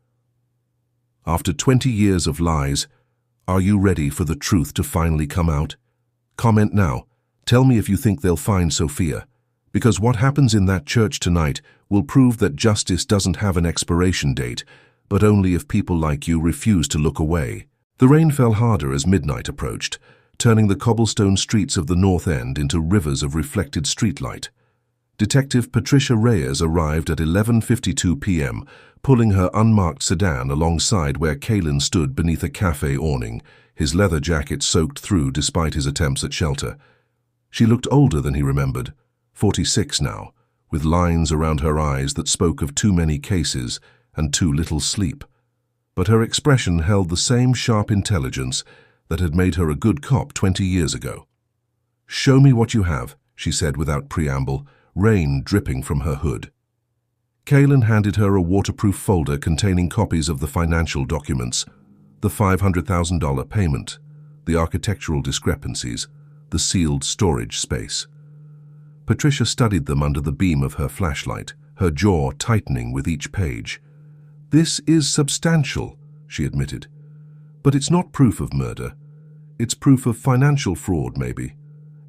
After 20 years of lies, are you ready for the truth to finally come out? Comment now. Tell me if you think they'll find Sophia, because what happens in that church tonight will prove that justice doesn't have an expiration date, but only if people like you refuse to look away. The rain fell harder as midnight approached, turning the cobblestone streets of the North End into rivers of reflected streetlight. Detective Patricia Reyes arrived at 11:52 p.m., pulling her unmarked sedan alongside where Kaelin stood beneath a cafe awning, his leather jacket soaked through despite his attempts at shelter. She looked older than he remembered, 46 now, with lines around her eyes that spoke of too many cases and too little sleep. But her expression held the same sharp intelligence that had made her a good cop 20 years ago. "Show me what you have," she said without preamble, rain dripping from her hood. Kaelin handed her a waterproof folder containing copies of the financial documents, the $500,000 payment, the architectural discrepancies, the sealed storage space. Patricia studied them under the beam of her flashlight, her jaw tightening with each page. "This is substantial," she admitted. "But it's not proof of murder. It's proof of financial fraud, maybe.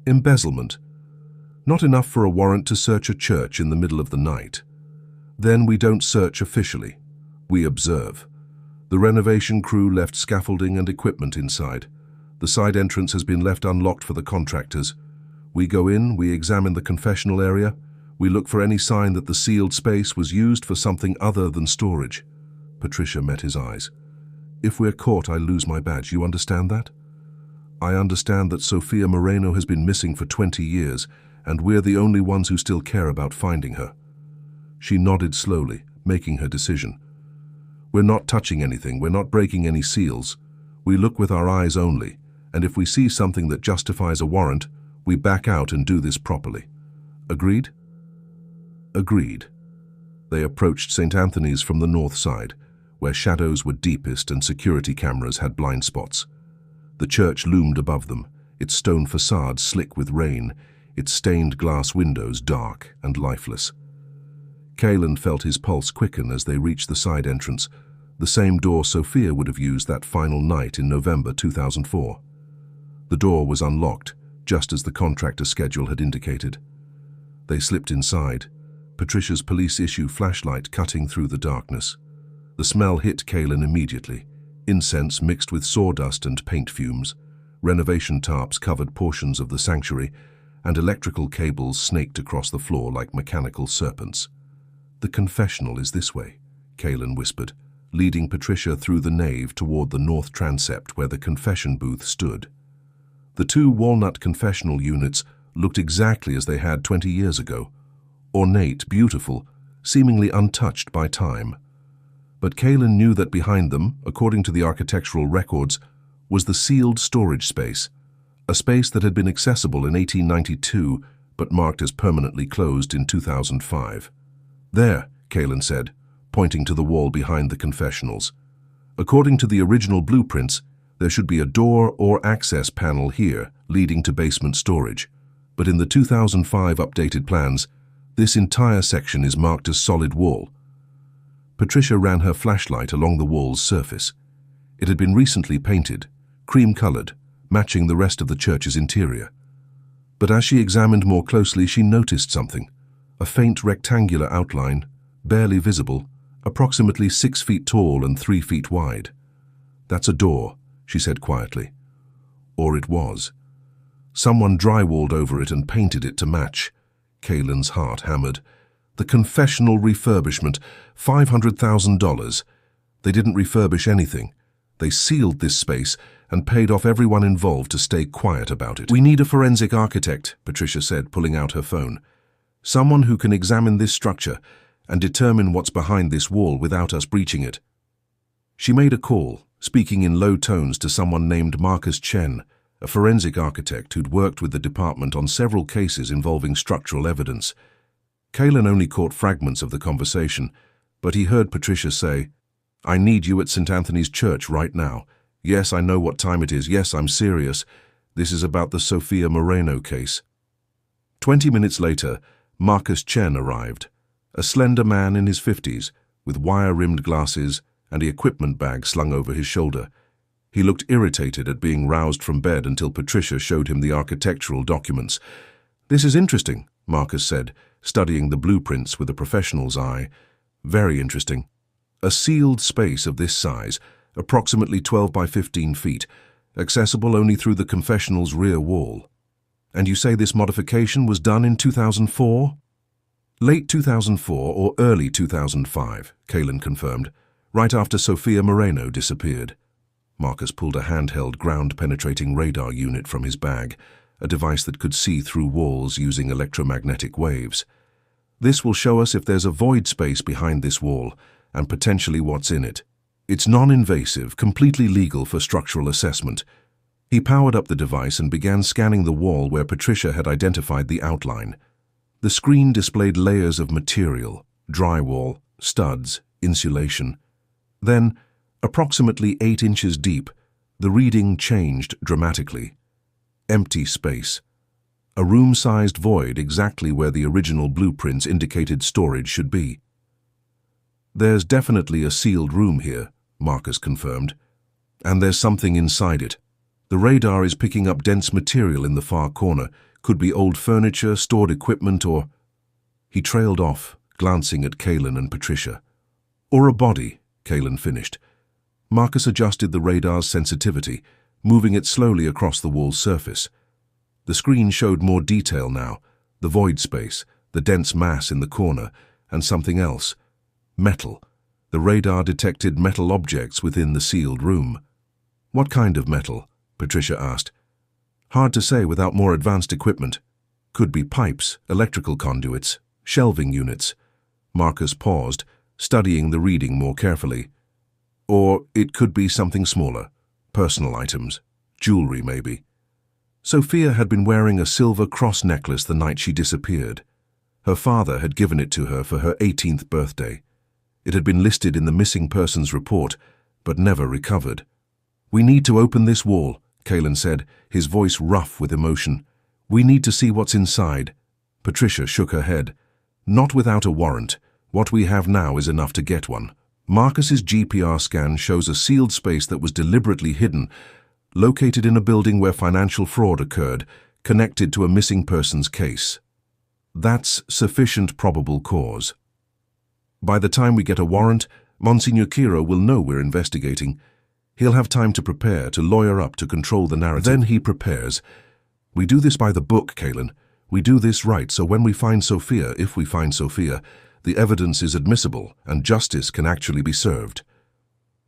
Embezzlement. Not enough for a warrant to search a church in the middle of the night. Then we don't search officially. We observe. The renovation crew left scaffolding and equipment inside. The side entrance has been left unlocked for the contractors. We go in, we examine the confessional area. We look for any sign that the sealed space was used for something other than storage." Patricia met his eyes. "If we're caught, I lose my badge. You understand that? I understand that Sophia Moreno has been missing for 20 years, and we're the only ones who still care about finding her." She nodded slowly, making her decision. "We're not touching anything. We're not breaking any seals. We look with our eyes only, and if we see something that justifies a warrant, we back out and do this properly. Agreed?" Agreed. They approached St. Anthony's from the north side, where shadows were deepest and security cameras had blind spots. The church loomed above them, its stone facade slick with rain, its stained glass windows dark and lifeless. Kaelin felt his pulse quicken as they reached the side entrance, the same door Sophia would have used that final night in November 2004. The door was unlocked, just as the contractor schedule had indicated. They slipped inside, Patricia's police issue flashlight cutting through the darkness. The smell hit Kaelin immediately, incense mixed with sawdust and paint fumes, Renovation tarps covered portions of the sanctuary, and electrical cables snaked across the floor like mechanical serpents. "The confessional is this way," Kalen whispered, leading Patricia through the nave toward the north transept where the confession booth stood. The two walnut confessional units looked exactly as they had 20 years ago, ornate, beautiful, seemingly untouched by time. But Kalen knew that behind them, according to the architectural records, was the sealed storage space, a space that had been accessible in 1892 but marked as permanently closed in 2005. "There," Kalen said, pointing to the wall behind the confessionals. "According to the original blueprints, there should be a door or access panel here leading to basement storage. But in the 2005 updated plans, this entire section is marked as solid wall." Patricia ran her flashlight along the wall's surface. It had been recently painted, cream-colored, matching the rest of the church's interior. But as she examined more closely, she noticed something. A faint rectangular outline, barely visible, approximately 6 feet tall and 3 feet wide. "That's a door," she said quietly. Or it was. Someone drywalled over it and painted it to match. Kalen's heart hammered. The confessional refurbishment, $500,000. They didn't refurbish anything. They sealed this space and paid off everyone involved to stay quiet about it. "We need a forensic architect," Patricia said, pulling out her phone. "Someone who can examine this structure and determine what's behind this wall without us breaching it." She made a call, speaking in low tones to someone named Marcus Chen, a forensic architect who'd worked with the department on several cases involving structural evidence. Kalen only caught fragments of the conversation, but he heard Patricia say, "I need you at St. Anthony's Church right now. Yes, I know what time it is. Yes, I'm serious. This is about the Sophia Moreno case." 20 minutes later, Marcus Chen arrived, a slender man in his 50s, with wire-rimmed glasses and the equipment bag slung over his shoulder. He looked irritated at being roused from bed until Patricia showed him the architectural documents. "This is interesting," Marcus said, studying the blueprints with a professional's eye. "Very interesting. A sealed space of this size, approximately 12 by 15 feet, accessible only through the confessional's rear wall. And you say this modification was done in 2004? "Late 2004 or early 2005, Kalen confirmed, right after Sophia Moreno disappeared. Marcus pulled a handheld ground-penetrating radar unit from his bag, a device that could see through walls using electromagnetic waves. "This will show us if there's a void space behind this wall, and potentially what's in it. It's non-invasive, completely legal for structural assessment." He powered up the device and began scanning the wall where Patricia had identified the outline. The screen displayed layers of material, drywall, studs, insulation. Then, approximately 8 inches deep, the reading changed dramatically. Empty space. A room-sized void exactly where the original blueprints indicated storage should be. "There's definitely a sealed room here," Marcus confirmed. "And there's something inside it. The radar is picking up dense material in the far corner. Could be old furniture, stored equipment, or—" He trailed off, glancing at Kalen and Patricia. "Or a body," Kalen finished. Marcus adjusted the radar's sensitivity, moving it slowly across the wall's surface. The screen showed more detail now, the void space, the dense mass in the corner, and something else. Metal. The radar detected metal objects within the sealed room. "What kind of metal?" Patricia asked. "Hard to say without more advanced equipment. Could be pipes, electrical conduits, shelving units." Marcus paused, studying the reading more carefully. "Or it could be something smaller. Personal items. Jewelry, maybe." Sophia had been wearing a silver cross necklace the night she disappeared. Her father had given it to her for her 18th birthday. It had been listed in the missing persons report, but never recovered. "We need to open this wall," Kalen said, his voice rough with emotion. "We need to see what's inside." Patricia shook her head. "Not without a warrant. What we have now is enough to get one." Marcus's GPR scan shows a sealed space that was deliberately hidden, located in a building where financial fraud occurred, connected to a missing persons case. That's sufficient probable cause. By the time we get a warrant, Monsignor Kiro will know we're investigating. He'll have time to prepare, to lawyer up, to control the narrative. Then he prepares. We do this by the book, Kaylin. We do this right, so when we find Sophia, if we find Sophia, the evidence is admissible and justice can actually be served.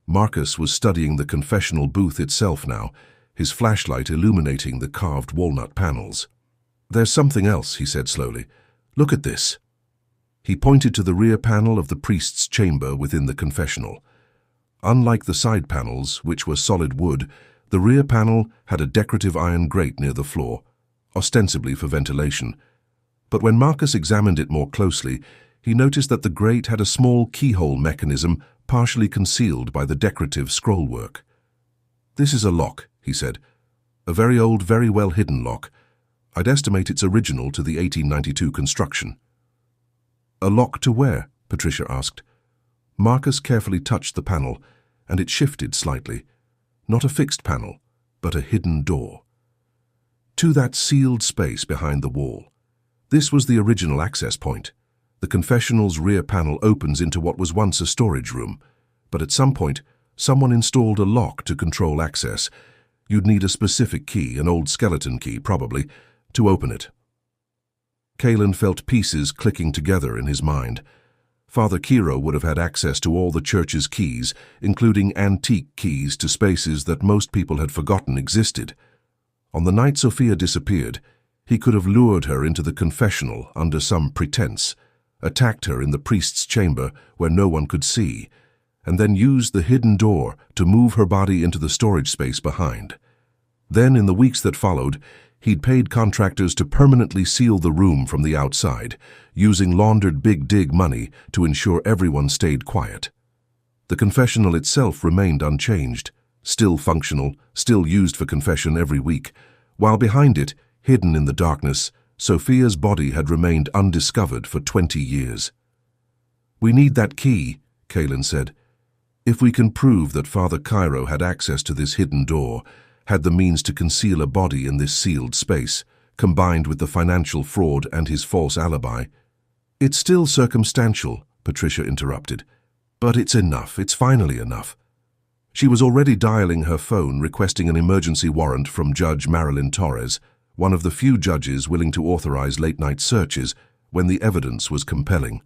Marcus was studying the confessional booth itself now, his flashlight illuminating the carved walnut panels. There's something else, he said slowly. Look at this. He pointed to the rear panel of the priest's chamber within the confessional. Unlike the side panels, which were solid wood, the rear panel had a decorative iron grate near the floor, ostensibly for ventilation. But when Marcus examined it more closely, he noticed that the grate had a small keyhole mechanism partially concealed by the decorative scrollwork. This is a lock, he said. A very old, very well-hidden lock. I'd estimate it's original to the 1892 construction. A lock to where? Patricia asked. Marcus carefully touched the panel, and it shifted slightly. Not a fixed panel, but a hidden door. To that sealed space behind the wall. This was the original access point. The confessional's rear panel opens into what was once a storage room, but at some point, someone installed a lock to control access. You'd need a specific key, an old skeleton key probably, to open it. Kaylin felt pieces clicking together in his mind. Father Kiro would have had access to all the church's keys, including antique keys to spaces that most people had forgotten existed. On the night Sophia disappeared, he could have lured her into the confessional under some pretense, attacked her in the priest's chamber where no one could see, and then used the hidden door to move her body into the storage space behind. Then, in the weeks that followed, he'd paid contractors to permanently seal the room from the outside, using laundered Big Dig money to ensure everyone stayed quiet. The confessional itself remained unchanged, still functional, still used for confession every week, while behind it, hidden in the darkness, Sophia's body had remained undiscovered for 20 years. We need that key, Kaylin said. If we can prove that Father Kiro had access to this hidden door, had the means to conceal a body in this sealed space, combined with the financial fraud and his false alibi. It's still circumstantial, Patricia interrupted. But it's enough, it's finally enough. She was already dialing her phone requesting an emergency warrant from Judge Marilyn Torres, one of the few judges willing to authorize late-night searches when the evidence was compelling.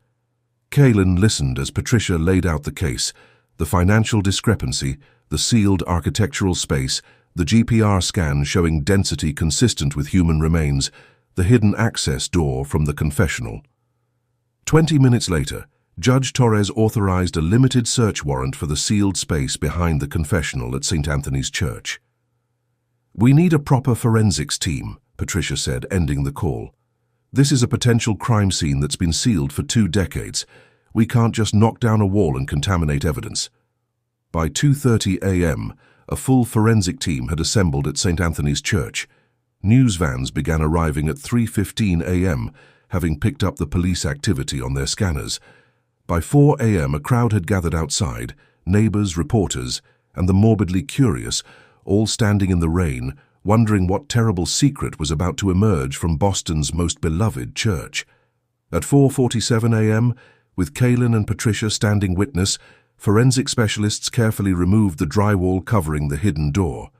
Kaylin listened as Patricia laid out the case, the financial discrepancy, the sealed architectural space, the GPR scan showing density consistent with human remains, the hidden access door from the confessional. 20 minutes later, Judge Torres authorized a limited search warrant for the sealed space behind the confessional at St. Anthony's Church. We need a proper forensics team, Patricia said, ending the call. This is a potential crime scene that's been sealed for 2 decades. We can't just knock down a wall and contaminate evidence. By 2:30 a.m., a full forensic team had assembled at St. Anthony's Church. News vans began arriving at 3:15 a.m., having picked up the police activity on their scanners. By 4 a.m., a crowd had gathered outside, neighbors, reporters, and the morbidly curious, all standing in the rain, wondering what terrible secret was about to emerge from Boston's most beloved church. At 4:47 a.m., with Kaylin and Patricia standing witness, forensic specialists carefully removed the drywall covering the hidden door.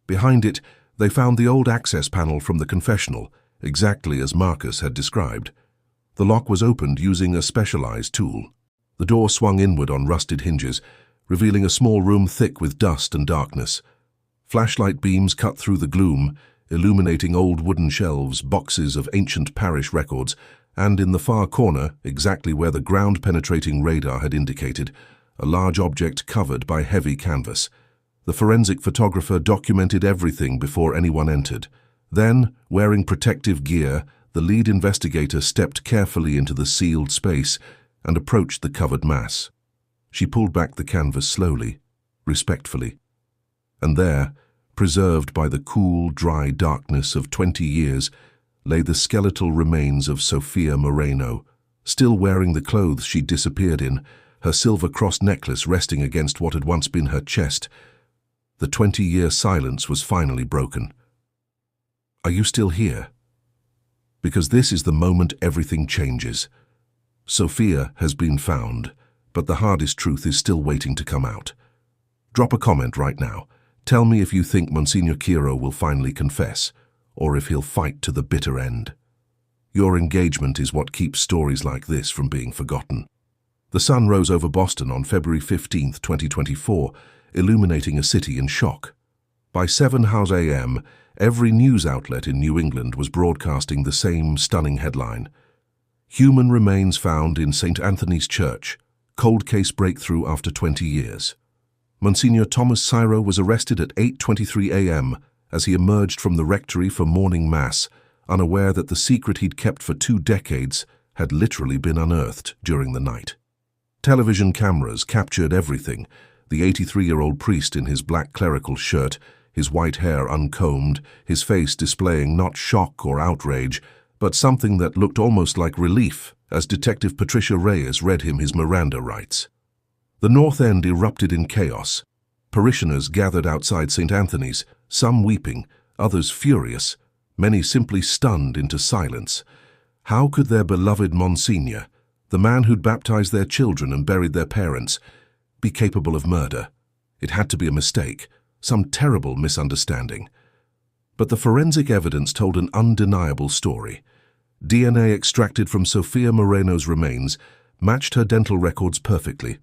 Behind it, they found the old access panel from the confessional, exactly as Marcus had described. The lock was opened using a specialized tool. The door swung inward on rusted hinges, revealing a small room thick with dust and darkness. Flashlight beams cut through the gloom, illuminating old wooden shelves, boxes of ancient parish records, and in the far corner, exactly where the ground-penetrating radar had indicated, a large object covered by heavy canvas. The forensic photographer documented everything before anyone entered. Then, wearing protective gear, the lead investigator stepped carefully into the sealed space and approached the covered mass. She pulled back the canvas slowly, respectfully. And there, preserved by the cool, dry darkness of 20 years, lay the skeletal remains of Sophia Moreno, still wearing the clothes she'd disappeared in, her silver cross necklace resting against what had once been her chest. The 20-year silence was finally broken. Are you still here? Because this is the moment everything changes. Sophia has been found, but the hardest truth is still waiting to come out. Drop a comment right now. Tell me if you think Monsignor Quiro will finally confess, or if he'll fight to the bitter end. Your engagement is what keeps stories like this from being forgotten. The sun rose over Boston on February 15, 2024, illuminating a city in shock. By 7 a.m., every news outlet in New England was broadcasting the same stunning headline. Human remains found in St. Anthony's Church. Cold case breakthrough after 20 years. Monsignor Thomas Ciro was arrested at 8:23 a.m. as he emerged from the rectory for morning mass, unaware that the secret he'd kept for 2 decades had literally been unearthed during the night. Television cameras captured everything: the 83-year-old priest in his black clerical shirt, his white hair uncombed, his face displaying not shock or outrage, but something that looked almost like relief as Detective Patricia Reyes read him his Miranda rights. The North End erupted in chaos. Parishioners gathered outside St. Anthony's, some weeping, others furious, many simply stunned into silence. How could their beloved Monsignor, the man who'd baptized their children and buried their parents, be capable of murder? It had to be a mistake, some terrible misunderstanding. But the forensic evidence told an undeniable story. DNA extracted from Sophia Moreno's remains matched her dental records perfectly.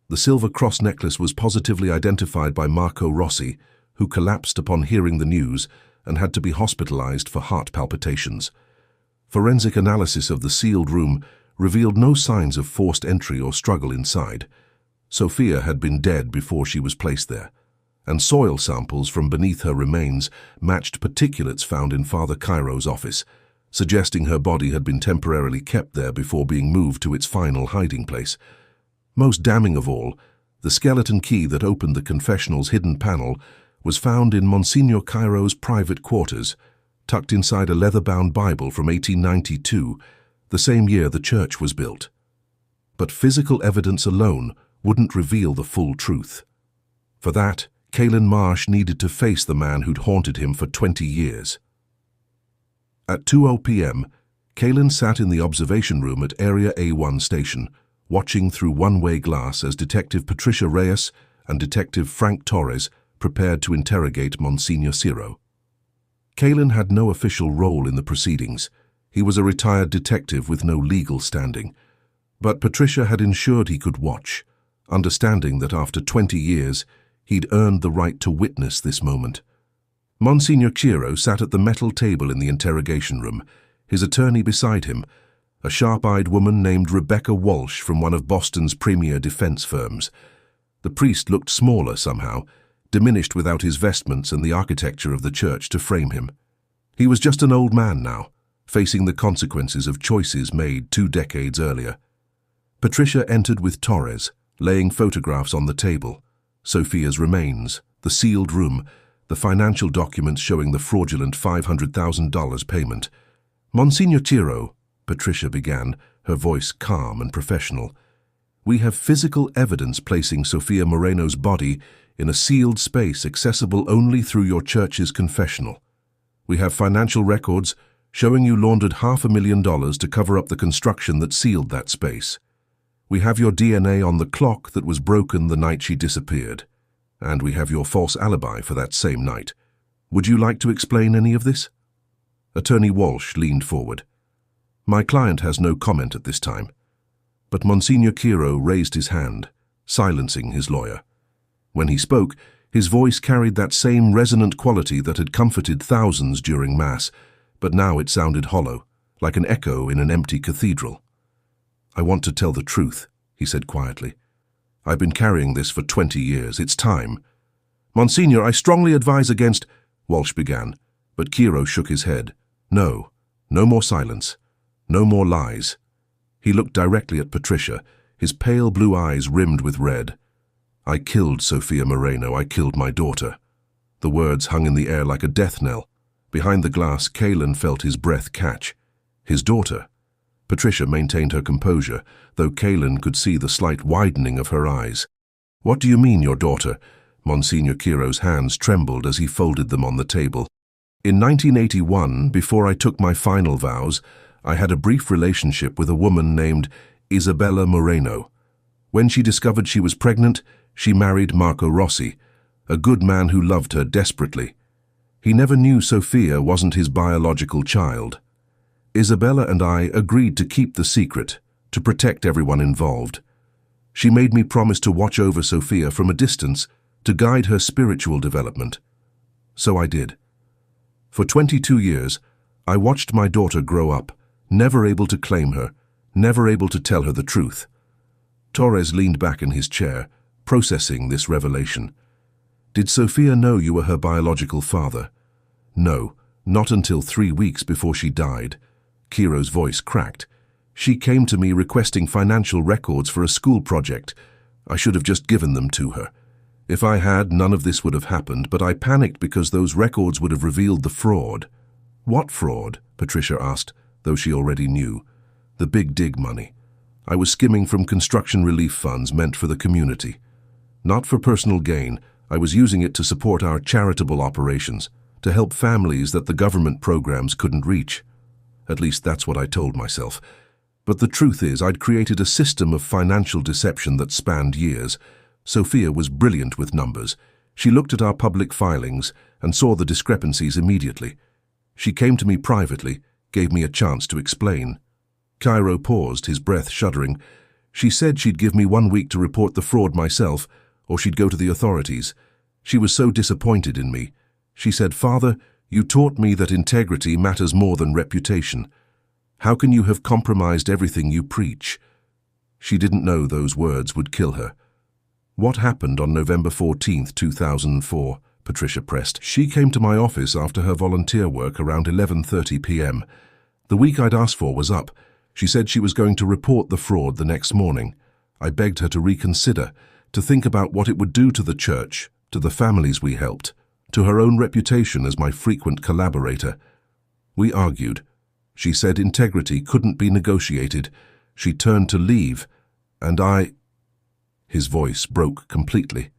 The silver cross necklace was positively identified by Marco Rossi, who collapsed upon hearing the news and had to be hospitalized for heart palpitations. Forensic analysis of the sealed room revealed no signs of forced entry or struggle inside. Sophia had been dead before she was placed there, and soil samples from beneath her remains matched particulates found in Father Cairo's office, suggesting her body had been temporarily kept there before being moved to its final hiding place. Most damning of all, the skeleton key that opened the confessional's hidden panel was found in Monsignor Cairo's private quarters, tucked inside a leather-bound Bible from 1892, the same year the church was built. But physical evidence alone wouldn't reveal the full truth. For that, Kaylin Marsh needed to face the man who'd haunted him for 20 years. At 2:00 p.m., Kaylin sat in the observation room at Area A1 station, watching through one-way glass as Detective Patricia Reyes and Detective Frank Torres prepared to interrogate Monsignor Ciro. Kaylin had no official role in the proceedings. He was a retired detective with no legal standing. But Patricia had ensured he could watch, understanding that after 20 years, he'd earned the right to witness this moment. Monsignor Ciro sat at the metal table in the interrogation room, his attorney beside him, a sharp-eyed woman named Rebecca Walsh from one of Boston's premier defense firms. The priest looked smaller somehow, diminished without his vestments and the architecture of the church to frame him. He was just an old man now, facing the consequences of choices made 2 decades earlier. Patricia entered with Torres, laying photographs on the table: Sophia's remains, the sealed room, the financial documents showing the fraudulent $500,000 payment. Monsignor Ciro, Patricia began, her voice calm and professional. We have physical evidence placing Sophia Moreno's body in a sealed space accessible only through your church's confessional. We have financial records showing you laundered $500,000 to cover up the construction that sealed that space. We have your DNA on the clock that was broken the night she disappeared. And we have your false alibi for that same night. Would you like to explain any of this? Attorney Walsh leaned forward. My client has no comment at this time. But Monsignor Ciro raised his hand, silencing his lawyer. When he spoke, his voice carried that same resonant quality that had comforted thousands during Mass, but now it sounded hollow, like an echo in an empty cathedral. I want to tell the truth, he said quietly. I've been carrying this for 20 years. It's time. Monsignor, I strongly advise against... Walsh began, but Ciro shook his head. No more silence. No more lies. He looked directly at Patricia, his pale blue eyes rimmed with red. I killed Sophia Moreno. I killed my daughter. The words hung in the air like a death knell. Behind the glass, Kaylin felt his breath catch. His daughter. Patricia maintained her composure, though Kaylin could see the slight widening of her eyes. What do you mean, your daughter? Monsignor Ciro's hands trembled as he folded them on the table. In 1981, before I took my final vows, I had a brief relationship with a woman named Isabella Moreno. When she discovered she was pregnant, She married Marco Rossi, a good man who loved her desperately. He never knew Sofia wasn't his biological child. Isabella and I agreed to keep the secret, to protect everyone involved. She made me promise to watch over Sofia from a distance, to guide her spiritual development. So I did. For 22 years, I watched my daughter grow up, never able to claim her, never able to tell her the truth. Torres leaned back in his chair, processing this revelation. Did Sofia know you were her biological father? No, not until 3 weeks before she died. Kiro's voice cracked. She came to me requesting financial records for a school project. I should have just given them to her. If I had, none of this would have happened, but I panicked because those records would have revealed the fraud. What fraud? Patricia asked, though she already knew. The big dig money. I was skimming from construction relief funds meant for the community. Not for personal gain, I was using it to support our charitable operations, to help families that the government programs couldn't reach. At least that's what I told myself. But the truth is, I'd created a system of financial deception that spanned years. Sofia was brilliant with numbers. She looked at our public filings and saw the discrepancies immediately. She came to me privately, gave me a chance to explain. Cairo paused, his breath shuddering. She said she'd give me 1 week to report the fraud myself, or she'd go to the authorities. She was so disappointed in me. She said, "Father, you taught me that integrity matters more than reputation. How can you have compromised everything you preach?" She didn't know those words would kill her. What happened on November 14th, 2004? Patricia pressed. She came to my office after her volunteer work around 11:30 p.m. The week I'd asked for was up. She said she was going to report the fraud the next morning. I begged her to reconsider, to think about what it would do to the church, to the families we helped, to her own reputation as my frequent collaborator. We argued. She said integrity couldn't be negotiated. She turned to leave, and His voice broke completely.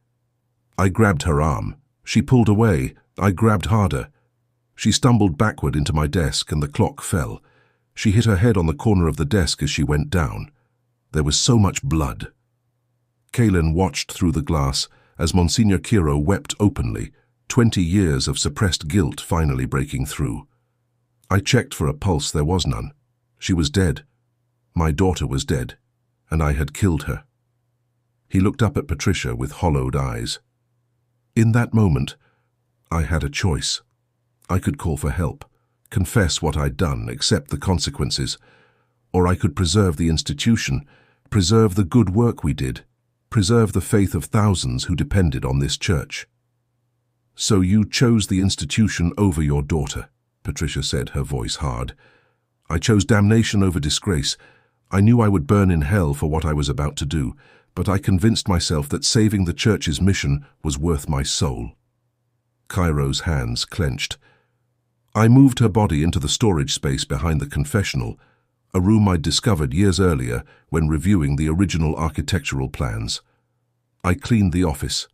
I grabbed her arm. She pulled away. I grabbed harder. She stumbled backward into my desk and the clock fell. She hit her head on the corner of the desk as she went down. There was so much blood. Kaylin watched through the glass as Monsignor Kiro wept openly, 20 years of suppressed guilt finally breaking through. I checked for a pulse, there was none. She was dead. My daughter was dead, and I had killed her. He looked up at Patricia with hollowed eyes. In that moment, I had a choice. I could call for help, confess what I'd done, accept the consequences, or I could preserve the institution, preserve the good work we did, preserve the faith of thousands who depended on this church. So you chose the institution over your daughter, Patricia said, her voice hard. I chose damnation over disgrace. I knew I would burn in hell for what I was about to do, but I convinced myself that saving the church's mission was worth my soul. Cairo's hands clenched. I moved her body into the storage space behind the confessional, a room I'd discovered years earlier when reviewing the original architectural plans. I cleaned the office.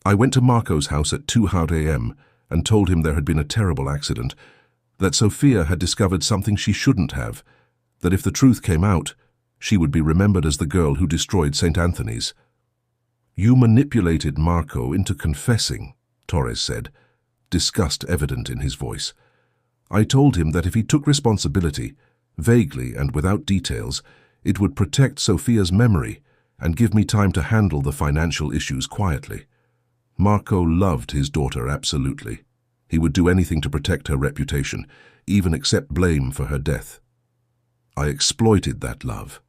I went to Marco's house at 2 a.m. and told him there had been a terrible accident, that Sofia had discovered something she shouldn't have, that if the truth came out, she would be remembered as the girl who destroyed St. Anthony's. You manipulated Marco into confessing, Torres said, disgust evident in his voice. I told him that if he took responsibility, vaguely and without details, it would protect Sofia's memory and give me time to handle the financial issues quietly. Marco loved his daughter absolutely. He would do anything to protect her reputation, even accept blame for her death. I exploited that love.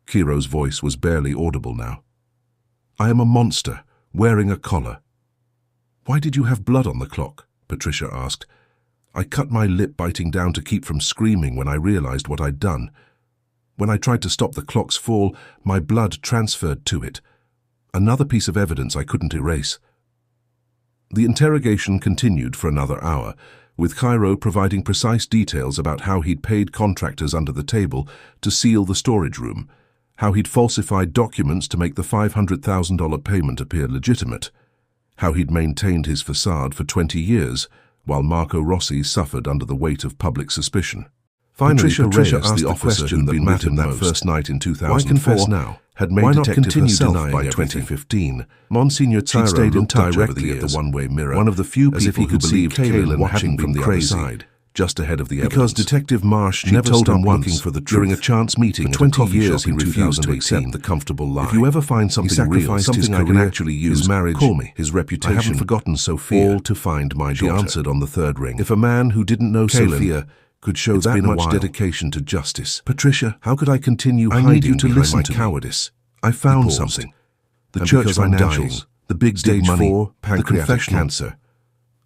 Kiro's voice was barely audible now. I am a monster, wearing a collar. Why did you have blood on the clock? Patricia asked. I cut my lip, biting down to keep from screaming when I realized what I'd done. When I tried to stop the clock's fall, my blood transferred to it. Another piece of evidence I couldn't erase. The interrogation continued for another hour, with Cairo providing precise details about how he'd paid contractors under the table to seal the storage room, how he'd falsified documents to make the $500,000 payment appear legitimate, how he'd maintained his facade for 20 years, while Marco Rossi suffered under the weight of public suspicion. Finally, Patricia asked the officer who'd been with him that first night in 2004, "Why confess now? had made detective herself by 2015. Monsignor stayed in touch directly at the one-way mirror, one of the few people who believed Kaylin watching from the other side, just ahead of the evidence. Because Detective Marsh never told him once looking for the truth. During a chance meeting for 20 years he refused to accept the comfortable lie. If you ever find something real, something I can actually use, his marriage, call me. His reputation, I haven't forgotten Sophia. All to find my daughter. She answered on the third ring. If a man who didn't know Sophia could show that much dedication to justice. Patricia, how could I continue hiding behind my cowardice? I found something. The church financials, the big stage 4 pancreatic cancer.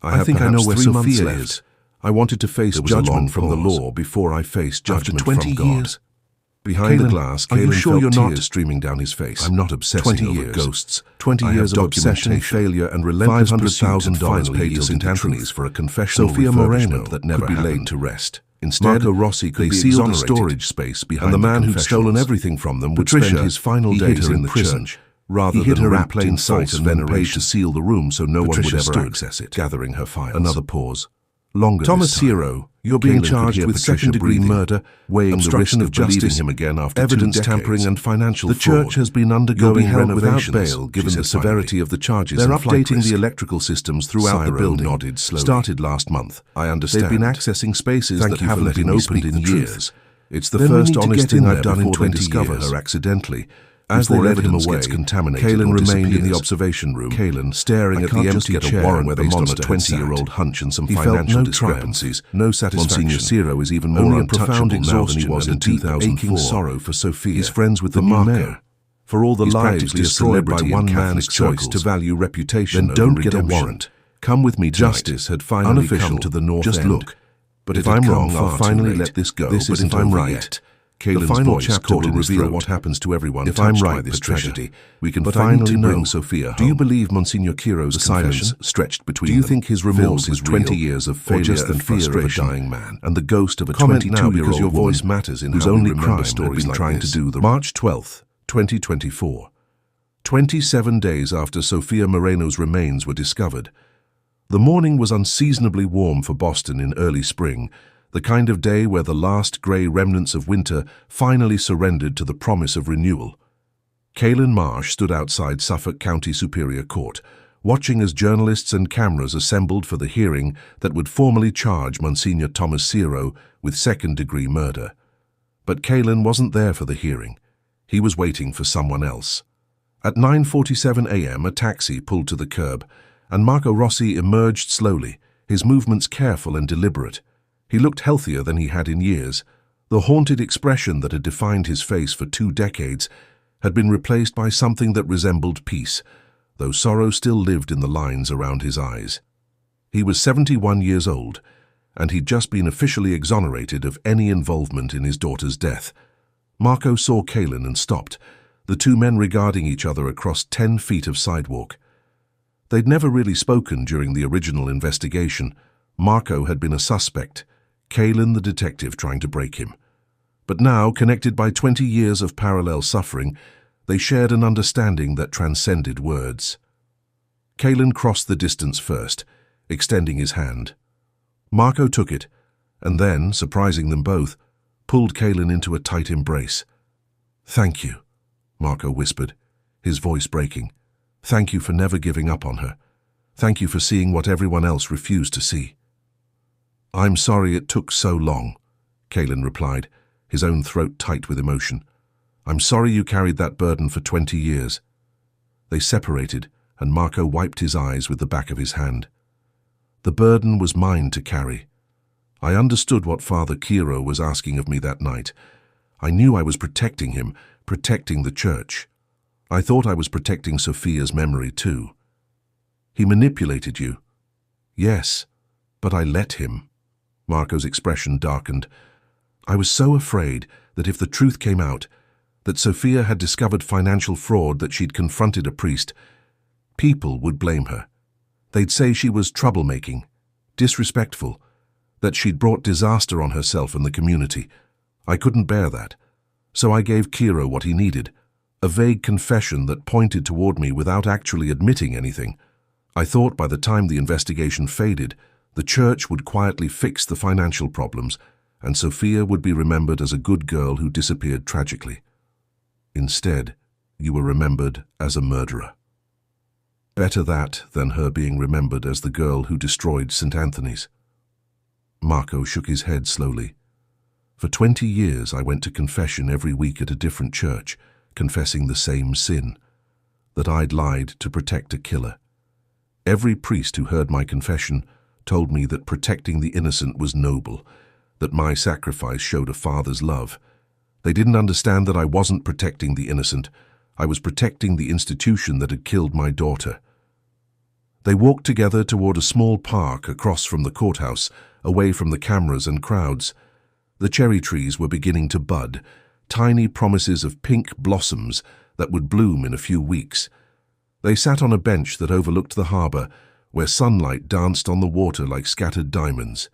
I think I know where Sophia is. I wanted to face judgment from the law before I faced judgment from God. Behind the glass, Kaylin felt tears streaming down his face. I'm not obsessing over ghosts. 20 years of obsession, failure, and relentless $500,000 paid to St. Anthony's for a confessional Sophia Moreno that never could be laid to rest. Instead, Marco Rossi could be sealed a storage space behind and the man who'd stolen everything from them would spend his final days in the prison, rather than wrapped in sight and then paid to seal the room so no one would ever access it. Gathering her files. Another pause. Longer Thomas Hero, you're being charged with second-degree murder, weighing the risk of justice, him again after evidence tampering and financial fraud. The church has been undergoing renovations without bail, given the severity of the charges. They're updating the electrical systems throughout the building. Nodded slowly. Started last month. I understand. They've been accessing spaces that haven't been opened in years. It's the first honest thing I've done in 20 years. Her accidentally. As they led him away, Kaylin remained in the observation room, staring at the empty chair where the monster 20-year-old hunch and some financial discrepancies. No satisfaction. Monsignor Ciro is even more untouchable now than he was in 2004. Aching sorrow for Sophia. He's friends with the new mayor. For all the lives destroyed by one man's choice to value reputation. Then don't get a warrant. Come with me tonight. Justice had finally come to the north end. Just look. But if I'm wrong, I'll finally let this go. This isn't over yet. The final chapter will reveal what happens to everyone touched by this tragedy. We can finally bring Sophia home. Do you believe Monsignor Ciro's confession stretched between them? Do you think his remorse is 20 years of failure and fear of a dying man, and the ghost of a 22-year-old your voice matters in whose only crime stories like trying to do the March 12th, 2024. 27 days after Sophia Moreno's remains were discovered. The morning was unseasonably warm for Boston in early spring, the kind of day where the last grey remnants of winter finally surrendered to the promise of renewal. Kaylin Marsh stood outside Suffolk County Superior Court, watching as journalists and cameras assembled for the hearing that would formally charge Monsignor Thomas Ciro with second-degree murder. But Kaylin wasn't there for the hearing. He was waiting for someone else. At 9:47 a.m., a taxi pulled to the curb, and Marco Rossi emerged slowly, his movements careful and deliberate. He looked healthier than he had in years. The haunted expression that had defined his face for 2 decades had been replaced by something that resembled peace, though sorrow still lived in the lines around his eyes. He was 71 years old, and he'd just been officially exonerated of any involvement in his daughter's death. Marco saw Kaylin and stopped, the two men regarding each other across 10 feet of sidewalk. They'd never really spoken during the original investigation. Marco had been a suspect, Kaylin the detective trying to break him. But now, connected by 20 years of parallel suffering, they shared an understanding that transcended words. Kaylin crossed the distance first, extending his hand. Marco took it, and then, surprising them both, pulled Kaylin into a tight embrace. "Thank you," Marco whispered, his voice breaking. "Thank you for never giving up on her. Thank you for seeing what everyone else refused to see." "I'm sorry it took so long," Kaylin replied, his own throat tight with emotion. "I'm sorry you carried that burden for 20 years. They separated, and Marco wiped his eyes with the back of his hand. "The burden was mine to carry. I understood what Father Ciro was asking of me that night. I knew I was protecting him, protecting the church. I thought I was protecting Sophia's memory too." "He manipulated you?" "Yes, but I let him." Marco's expression darkened. "I was so afraid that if the truth came out, that Sophia had discovered financial fraud, that she'd confronted a priest, people would blame her. They'd say she was troublemaking, disrespectful, that she'd brought disaster on herself and the community. I couldn't bear that. So I gave Ciro what he needed, a vague confession that pointed toward me without actually admitting anything. I thought by the time the investigation faded, the church would quietly fix the financial problems, and Sophia would be remembered as a good girl who disappeared tragically. Instead, You were remembered as a murderer. Better that than her being remembered as the girl who destroyed St. Anthony's. Marco shook his head slowly. For 20 years I went to confession every week at a different church, confessing the same sin, that I'd lied to protect a killer. Every priest who heard my confession told me that protecting the innocent was noble, that my sacrifice showed a father's love. They didn't understand that I wasn't protecting the innocent. I was protecting the institution that had killed my daughter. They walked together toward a small park across from the courthouse, away from the cameras and crowds. The cherry trees were beginning to bud, tiny promises of pink blossoms that would bloom in a few weeks. They sat on a bench that overlooked the harbor, where sunlight danced on the water like scattered diamonds.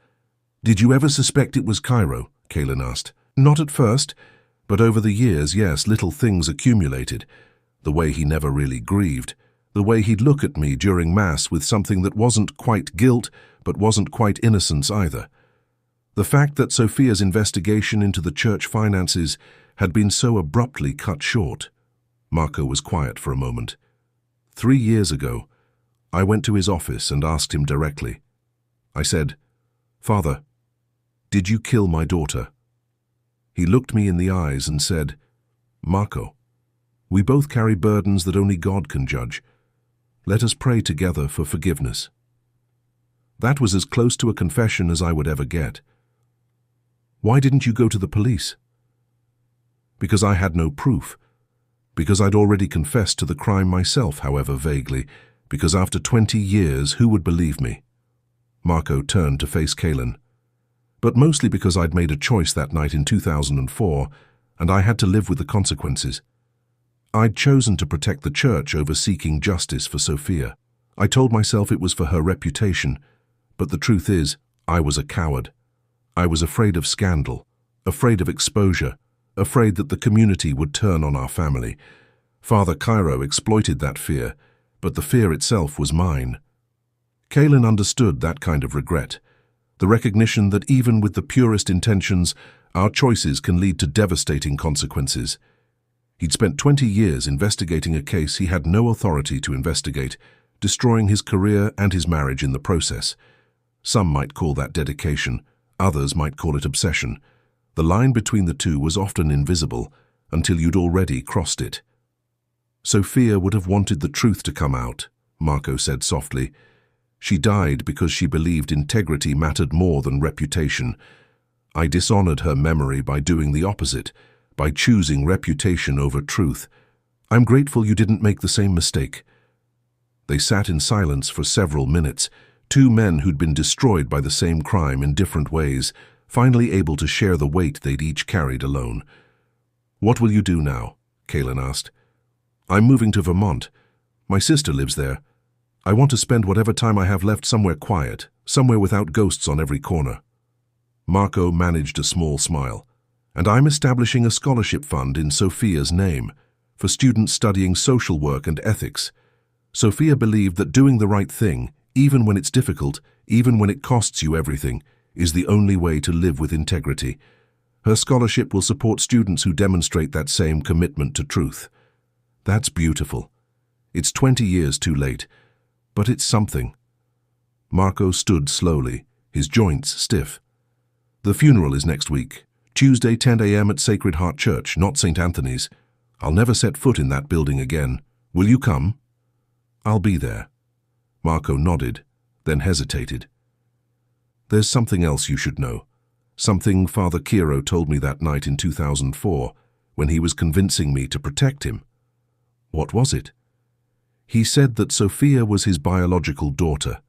"Did you ever suspect it was Cairo?" Kaylin asked. "Not at first, but over the years, yes, little things accumulated. The way he never really grieved, the way he'd look at me during Mass with something that wasn't quite guilt, but wasn't quite innocence either. The fact that Sophia's investigation into the church finances had been so abruptly cut short." Marco was quiet for a moment. 3 years ago, I went to his office and asked him directly. I said, "Father, did you kill my daughter?" He looked me in the eyes and said, "Marco, we both carry burdens that only God can judge. Let us pray together for forgiveness." That was as close to a confession as I would ever get. "Why didn't you go to the police?" "Because I had no proof. Because I'd already confessed to the crime myself, however vaguely. Because after 20 years, who would believe me?" Marco turned to face Kaylin. "But mostly because I'd made a choice that night in 2004, and I had to live with the consequences. I'd chosen to protect the church over seeking justice for Sophia. I told myself it was for her reputation, but the truth is, I was a coward. I was afraid of scandal, afraid of exposure, afraid that the community would turn on our family. Father Cairo exploited that fear, but the fear itself was mine." Kaylin understood that kind of regret, the recognition that even with the purest intentions, our choices can lead to devastating consequences. He'd spent 20 years investigating a case he had no authority to investigate, destroying his career and his marriage in the process. Some might call that dedication, others might call it obsession. The line between the two was often invisible until you'd already crossed it. "Sophia would have wanted the truth to come out," Marco said softly. "She died because she believed integrity mattered more than reputation. I dishonored her memory by doing the opposite, by choosing reputation over truth. I'm grateful you didn't make the same mistake." They sat in silence for several minutes, two men who'd been destroyed by the same crime in different ways, finally able to share the weight they'd each carried alone. "What will you do now?" Kaylin asked. "I'm moving to Vermont. My sister lives there. I want to spend whatever time I have left somewhere quiet, somewhere without ghosts on every corner." Marco managed a small smile. "And I'm establishing a scholarship fund in Sophia's name, for students studying social work and ethics. Sophia believed that doing the right thing, even when it's difficult, even when it costs you everything, is the only way to live with integrity. Her scholarship will support students who demonstrate that same commitment to truth." "That's beautiful. It's 20 years too late, but it's something." Marco stood slowly, his joints stiff. "The funeral is next week, Tuesday 10 a.m. at Sacred Heart Church, not St. Anthony's. I'll never set foot in that building again. Will you come?" "I'll be there." Marco nodded, then hesitated. "There's something else you should know. Something Father Cairo told me that night in 2004, when he was convincing me to protect him." "What was it?" "He said that Sophia was his biological daughter,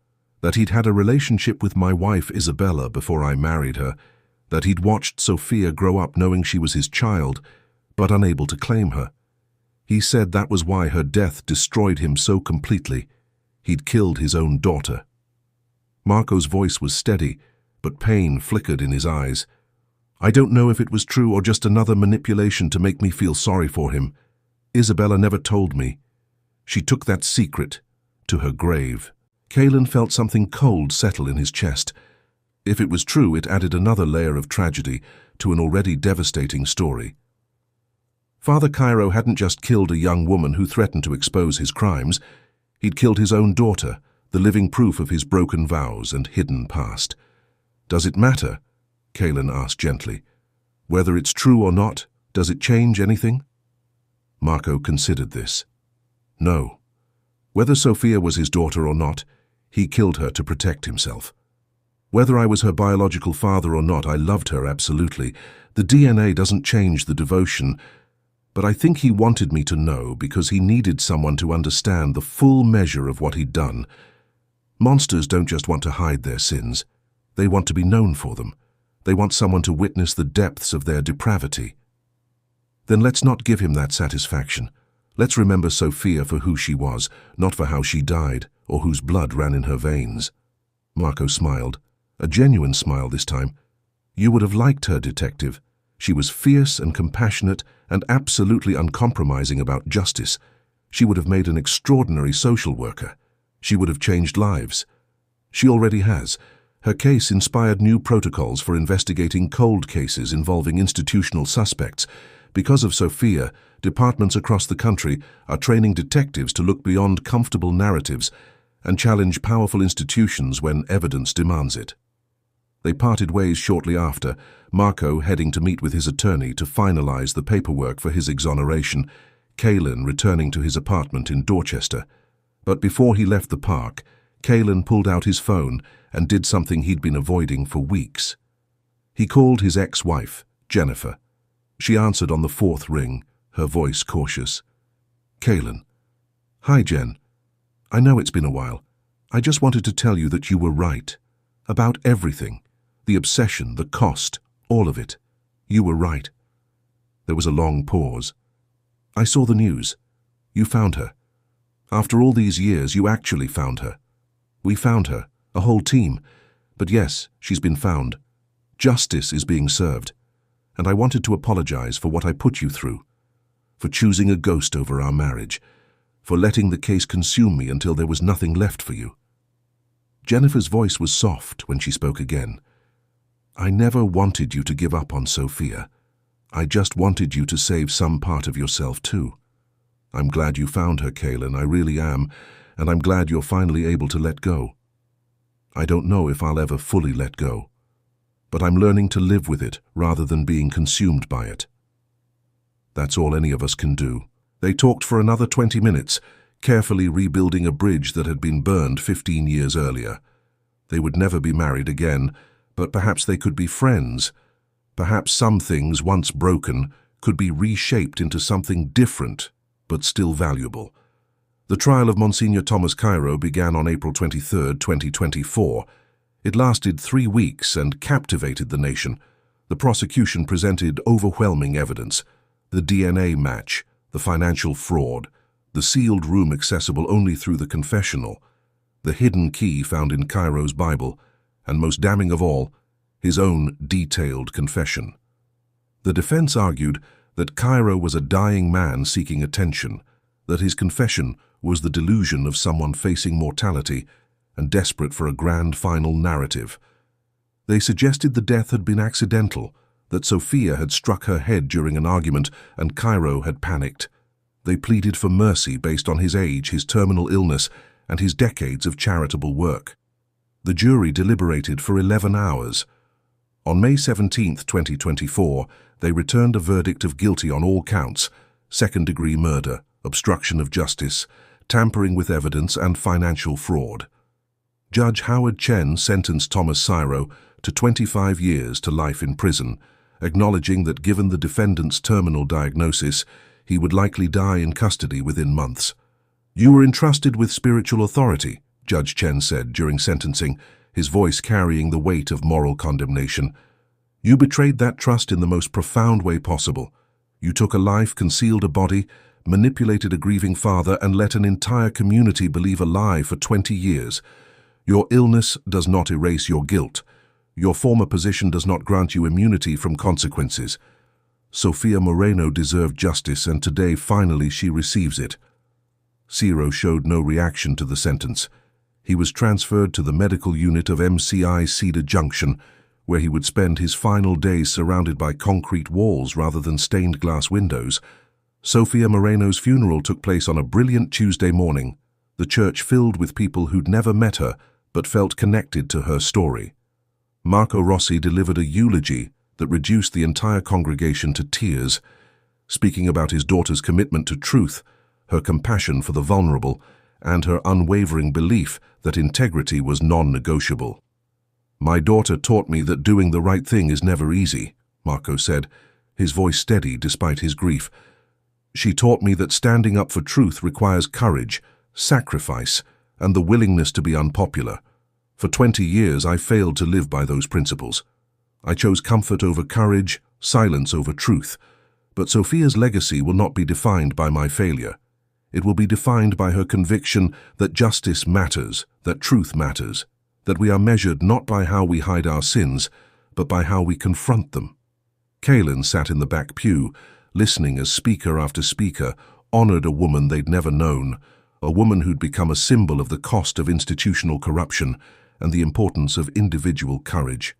that he'd had a relationship with my wife Isabella before I married her, that he'd watched Sophia grow up knowing she was his child, but unable to claim her. He said that was why her death destroyed him so completely. He'd killed his own daughter." Marco's voice was steady, but pain flickered in his eyes. "I don't know if it was true or just another manipulation to make me feel sorry for him. Isabella never told me. She took that secret to her grave." Kaylin felt something cold settle in his chest. If it was true, it added another layer of tragedy to an already devastating story. Father Cairo hadn't just killed a young woman who threatened to expose his crimes. He'd killed his own daughter, the living proof of his broken vows and hidden past. "Does it matter?" Kaylin asked gently. "Whether it's true or not, does it change anything?" Marco considered this. No. Whether Sophia was his daughter or not, he killed her to protect himself. Whether I was her biological father or not, I loved her absolutely. The DNA doesn't change the devotion, but I think he wanted me to know because he needed someone to understand the full measure of what he'd done. Monsters don't just want to hide their sins. They want to be known for them. They want someone to witness the depths of their depravity. Then let's not give him that satisfaction. Let's remember Sophia for who she was, not for how she died or whose blood ran in her veins. Marco smiled, a genuine smile this time. You would have liked her, detective. She was fierce and compassionate and absolutely uncompromising about justice. She would have made an extraordinary social worker. She would have changed lives. She already has. Her case inspired new protocols for investigating cold cases involving institutional suspects. Because of Sophia, departments across the country are training detectives to look beyond comfortable narratives and challenge powerful institutions when evidence demands it. They parted ways shortly after, Marco heading to meet with his attorney to finalize the paperwork for his exoneration, Kaylin returning to his apartment in Dorchester. But before he left the park, Kaylin pulled out his phone and did something he'd been avoiding for weeks. He called his ex-wife, Jennifer. She answered on the fourth ring, her voice cautious. "Kaylin." "Hi, Jen. I know it's been a while. I just wanted to tell you that you were right. About everything. The obsession, the cost, all of it. You were right." There was a long pause. "I saw the news. You found her. After all these years, you actually found her. We found her, a whole team. But yes, she's been found. Justice is being served. And I wanted to apologize for what I put you through. For choosing a ghost over our marriage. For letting the case consume me until there was nothing left for you." Jennifer's voice was soft when she spoke again. "I never wanted you to give up on Sophia. I just wanted you to save some part of yourself too. I'm glad you found her, Kaylin, I really am, and I'm glad you're finally able to let go. I don't know if I'll ever fully let go, but I'm learning to live with it rather than being consumed by it. That's all any of us can do." They talked for another 20 minutes, carefully rebuilding a bridge that had been burned 15 years earlier. They would never be married again, but perhaps they could be friends. Perhaps some things, once broken, could be reshaped into something different, but still valuable. The trial of Monsignor Thomas Cairo began on April 23, 2024. It lasted 3 weeks and captivated the nation. The prosecution presented overwhelming evidence. The DNA match, the financial fraud, the sealed room accessible only through the confessional, the hidden key found in Cairo's Bible, and most damning of all, his own detailed confession. The defense argued that Cairo was a dying man seeking attention, that his confession was the delusion of someone facing mortality and desperate for a grand final narrative. They suggested the death had been accidental, that Sophia had struck her head during an argument and Cairo had panicked. They pleaded for mercy based on his age, his terminal illness, and his decades of charitable work. The jury deliberated for 11 hours. On May 17, 2024, they returned a verdict of guilty on all counts: second-degree murder, obstruction of justice, tampering with evidence, and financial fraud. Judge Howard Chen sentenced Thomas Cairo to 25 years to life in prison, acknowledging that given the defendant's terminal diagnosis, he would likely die in custody within months. "You were entrusted with spiritual authority," Judge Chen said during sentencing, his voice carrying the weight of moral condemnation. "You betrayed that trust in the most profound way possible. You took a life, concealed a body, manipulated a grieving father, and let an entire community believe a lie for 20 years. Your illness does not erase your guilt. Your former position does not grant you immunity from consequences. Sophia Moreno deserved justice, and today finally she receives it." Cairo showed no reaction to the sentence. He was transferred to the medical unit of MCI Cedar Junction, where he would spend his final days surrounded by concrete walls rather than stained glass windows. Sofia Moreno's funeral took place on a brilliant Tuesday morning, the church filled with people who'd never met her but felt connected to her story. Marco Rossi delivered a eulogy that reduced the entire congregation to tears, speaking about his daughter's commitment to truth, her compassion for the vulnerable, and her unwavering belief that integrity was non-negotiable. "My daughter taught me that doing the right thing is never easy," Marco said, his voice steady despite his grief. "She taught me that standing up for truth requires courage, sacrifice, and the willingness to be unpopular. For 20 years I failed to live by those principles. I chose comfort over courage, silence over truth. But Sofia's legacy will not be defined by my failure. It will be defined by her conviction that justice matters, that truth matters, that we are measured not by how we hide our sins, but by how we confront them." Kaylin sat in the back pew, listening as speaker after speaker honored a woman they'd never known, a woman who'd become a symbol of the cost of institutional corruption and the importance of individual courage.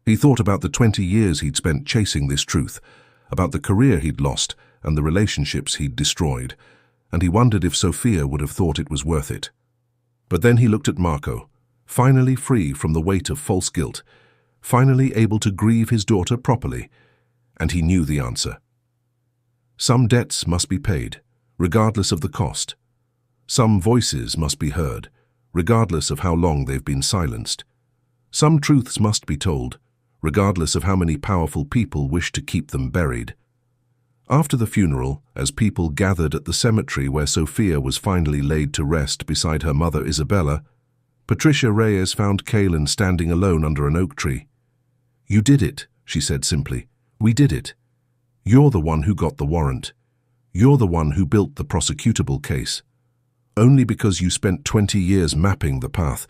He thought about the 20 years he'd spent chasing this truth, about the career he'd lost and the relationships he'd destroyed, and he wondered if Sofia would have thought it was worth it. But then he looked at Marco, finally free from the weight of false guilt, finally able to grieve his daughter properly, and he knew the answer. Some debts must be paid, regardless of the cost. Some voices must be heard, regardless of how long they've been silenced. Some truths must be told, regardless of how many powerful people wish to keep them buried. After the funeral, as people gathered at the cemetery where Sofia was finally laid to rest beside her mother Isabella, Patricia Reyes found Kaylin standing alone under an oak tree. "You did it," she said simply. "We did it. You're the one who got the warrant. You're the one who built the prosecutable case. Only because you spent 20 years mapping the path.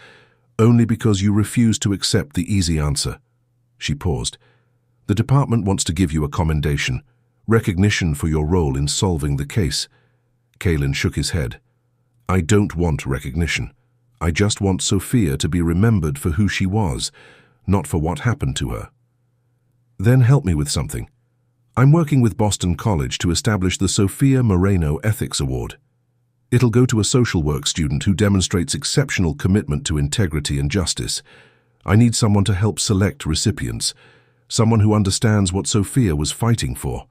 Only because you refused to accept the easy answer." She paused. "The department wants to give you a commendation, recognition for your role in solving the case." Kaylin shook his head. "I don't want recognition. I just want Sofia to be remembered for who she was, not for what happened to her." "Then help me with something. I'm working with Boston College to establish the Sofia Moreno Ethics Award. It'll go to a social work student who demonstrates exceptional commitment to integrity and justice. I need someone to help select recipients, someone who understands what Sofia was fighting for."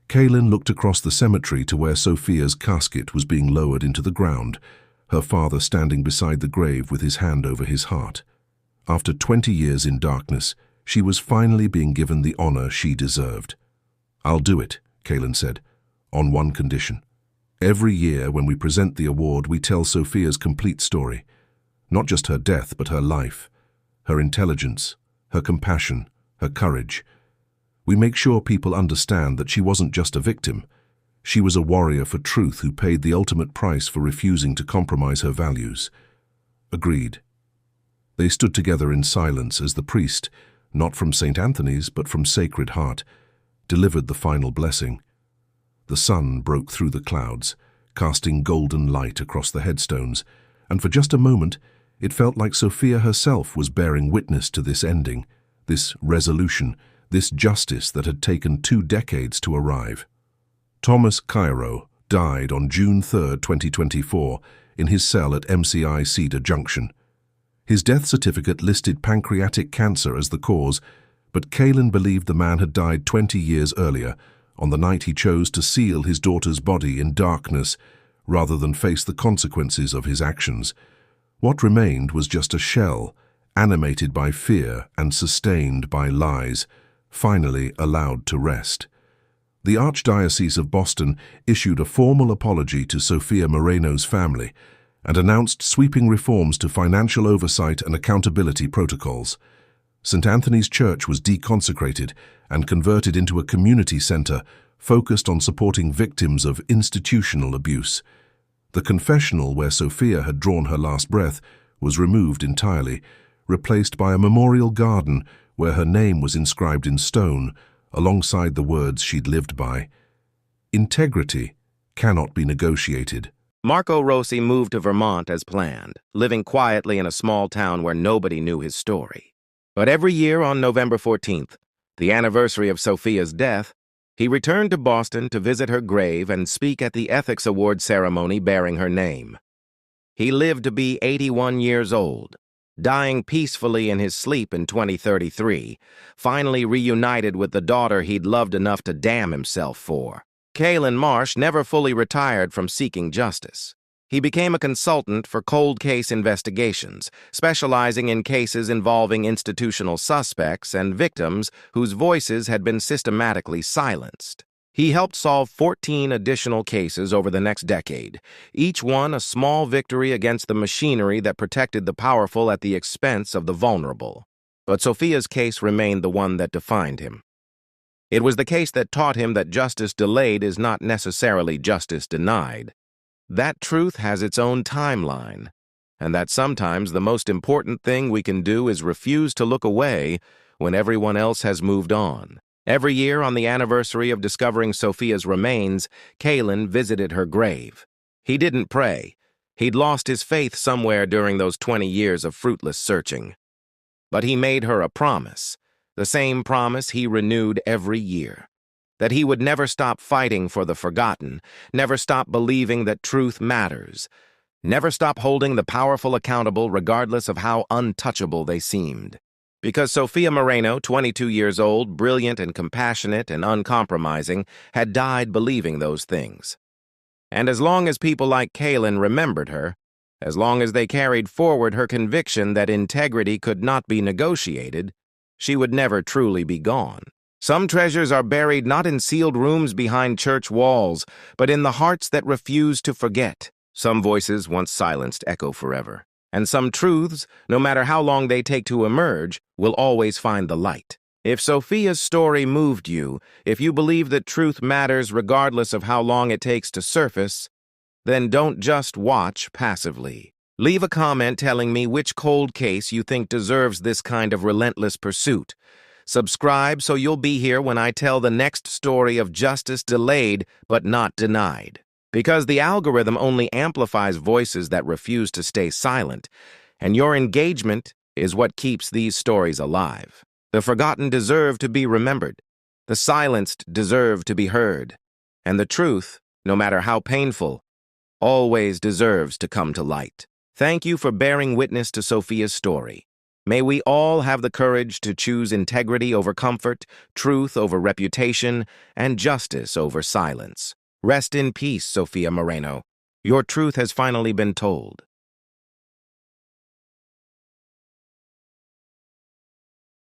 Kaylin looked across the cemetery to where Sofia's casket was being lowered into the ground, her father standing beside the grave with his hand over his heart. After 20 years in darkness, she was finally being given the honor she deserved. "I'll do it," Kaylin said, "on one condition. Every year when we present the award, we tell Sofia's complete story. Not just her death, but her life, her intelligence, her compassion, her courage. We make sure people understand that she wasn't just a victim. She was a warrior for truth who paid the ultimate price for refusing to compromise her values." Agreed. They stood together in silence as the priest, not from St. Anthony's but from Sacred Heart, delivered the final blessing. The sun broke through the clouds, casting golden light across the headstones, and for just a moment it felt like Sofia herself was bearing witness to this ending, this resolution, this justice that had taken 2 decades to arrive. Thomas Cairo died on June 3, 2024, in his cell at MCI Cedar Junction. His death certificate listed pancreatic cancer as the cause, but Kaylin believed the man had died 20 years earlier, on the night he chose to seal his daughter's body in darkness rather than face the consequences of his actions. What remained was just a shell, animated by fear and sustained by lies, finally allowed to rest. The Archdiocese of Boston issued a formal apology to Sofia Moreno's family and announced sweeping reforms to financial oversight and accountability protocols. St. Anthony's Church was deconsecrated and converted into a community center focused on supporting victims of institutional abuse. The confessional where Sofia had drawn her last breath was removed entirely, replaced by a memorial garden where her name was inscribed in stone, alongside the words she'd lived by. Integrity cannot be negotiated. Marco Rossi moved to Vermont as planned, living quietly in a small town where nobody knew his story. But every year on November 14th, the anniversary of Sofia's death, He returned to Boston to visit her grave and speak at the Ethics Award ceremony bearing her name. He lived to be 81 years old, dying peacefully in his sleep in 2033, finally reunited with the daughter he'd loved enough to damn himself for. Kaylen Marsh never fully retired from seeking justice. He became a consultant for cold case investigations, specializing in cases involving institutional suspects and victims whose voices had been systematically silenced. He helped solve 14 additional cases over the next decade, each one a small victory against the machinery that protected the powerful at the expense of the vulnerable. But Sophia's case remained the one that defined him. It was the case that taught him that justice delayed is not necessarily justice denied. That truth has its own timeline, and that sometimes the most important thing we can do is refuse to look away when everyone else has moved on. Every year on the anniversary of discovering Sophia's remains, Kaylen visited her grave. He didn't pray. He'd lost his faith somewhere during those 20 years of fruitless searching. But he made her a promise, the same promise he renewed every year. That he would never stop fighting for the forgotten, never stop believing that truth matters, never stop holding the powerful accountable regardless of how untouchable they seemed. Because Sophia Moreno, 22 years old, brilliant and compassionate and uncompromising, had died believing those things. And as long as people like Kaylen remembered her, as long as they carried forward her conviction that integrity could not be negotiated, she would never truly be gone. Some treasures are buried not in sealed rooms behind church walls, but in the hearts that refuse to forget. Some voices once silenced echo forever. And some truths, no matter how long they take to emerge, will always find the light. If Sophia's story moved you, if you believe that truth matters regardless of how long it takes to surface, then don't just watch passively. Leave a comment telling me which cold case you think deserves this kind of relentless pursuit. Subscribe so you'll be here when I tell the next story of justice delayed but not denied. Because the algorithm only amplifies voices that refuse to stay silent, and your engagement is what keeps these stories alive. The forgotten deserve to be remembered. The silenced deserve to be heard. And the truth, no matter how painful, always deserves to come to light. Thank you for bearing witness to Sophia's story. May we all have the courage to choose integrity over comfort, truth over reputation, and justice over silence. Rest in peace, Sophia Moreno. Your truth has finally been told.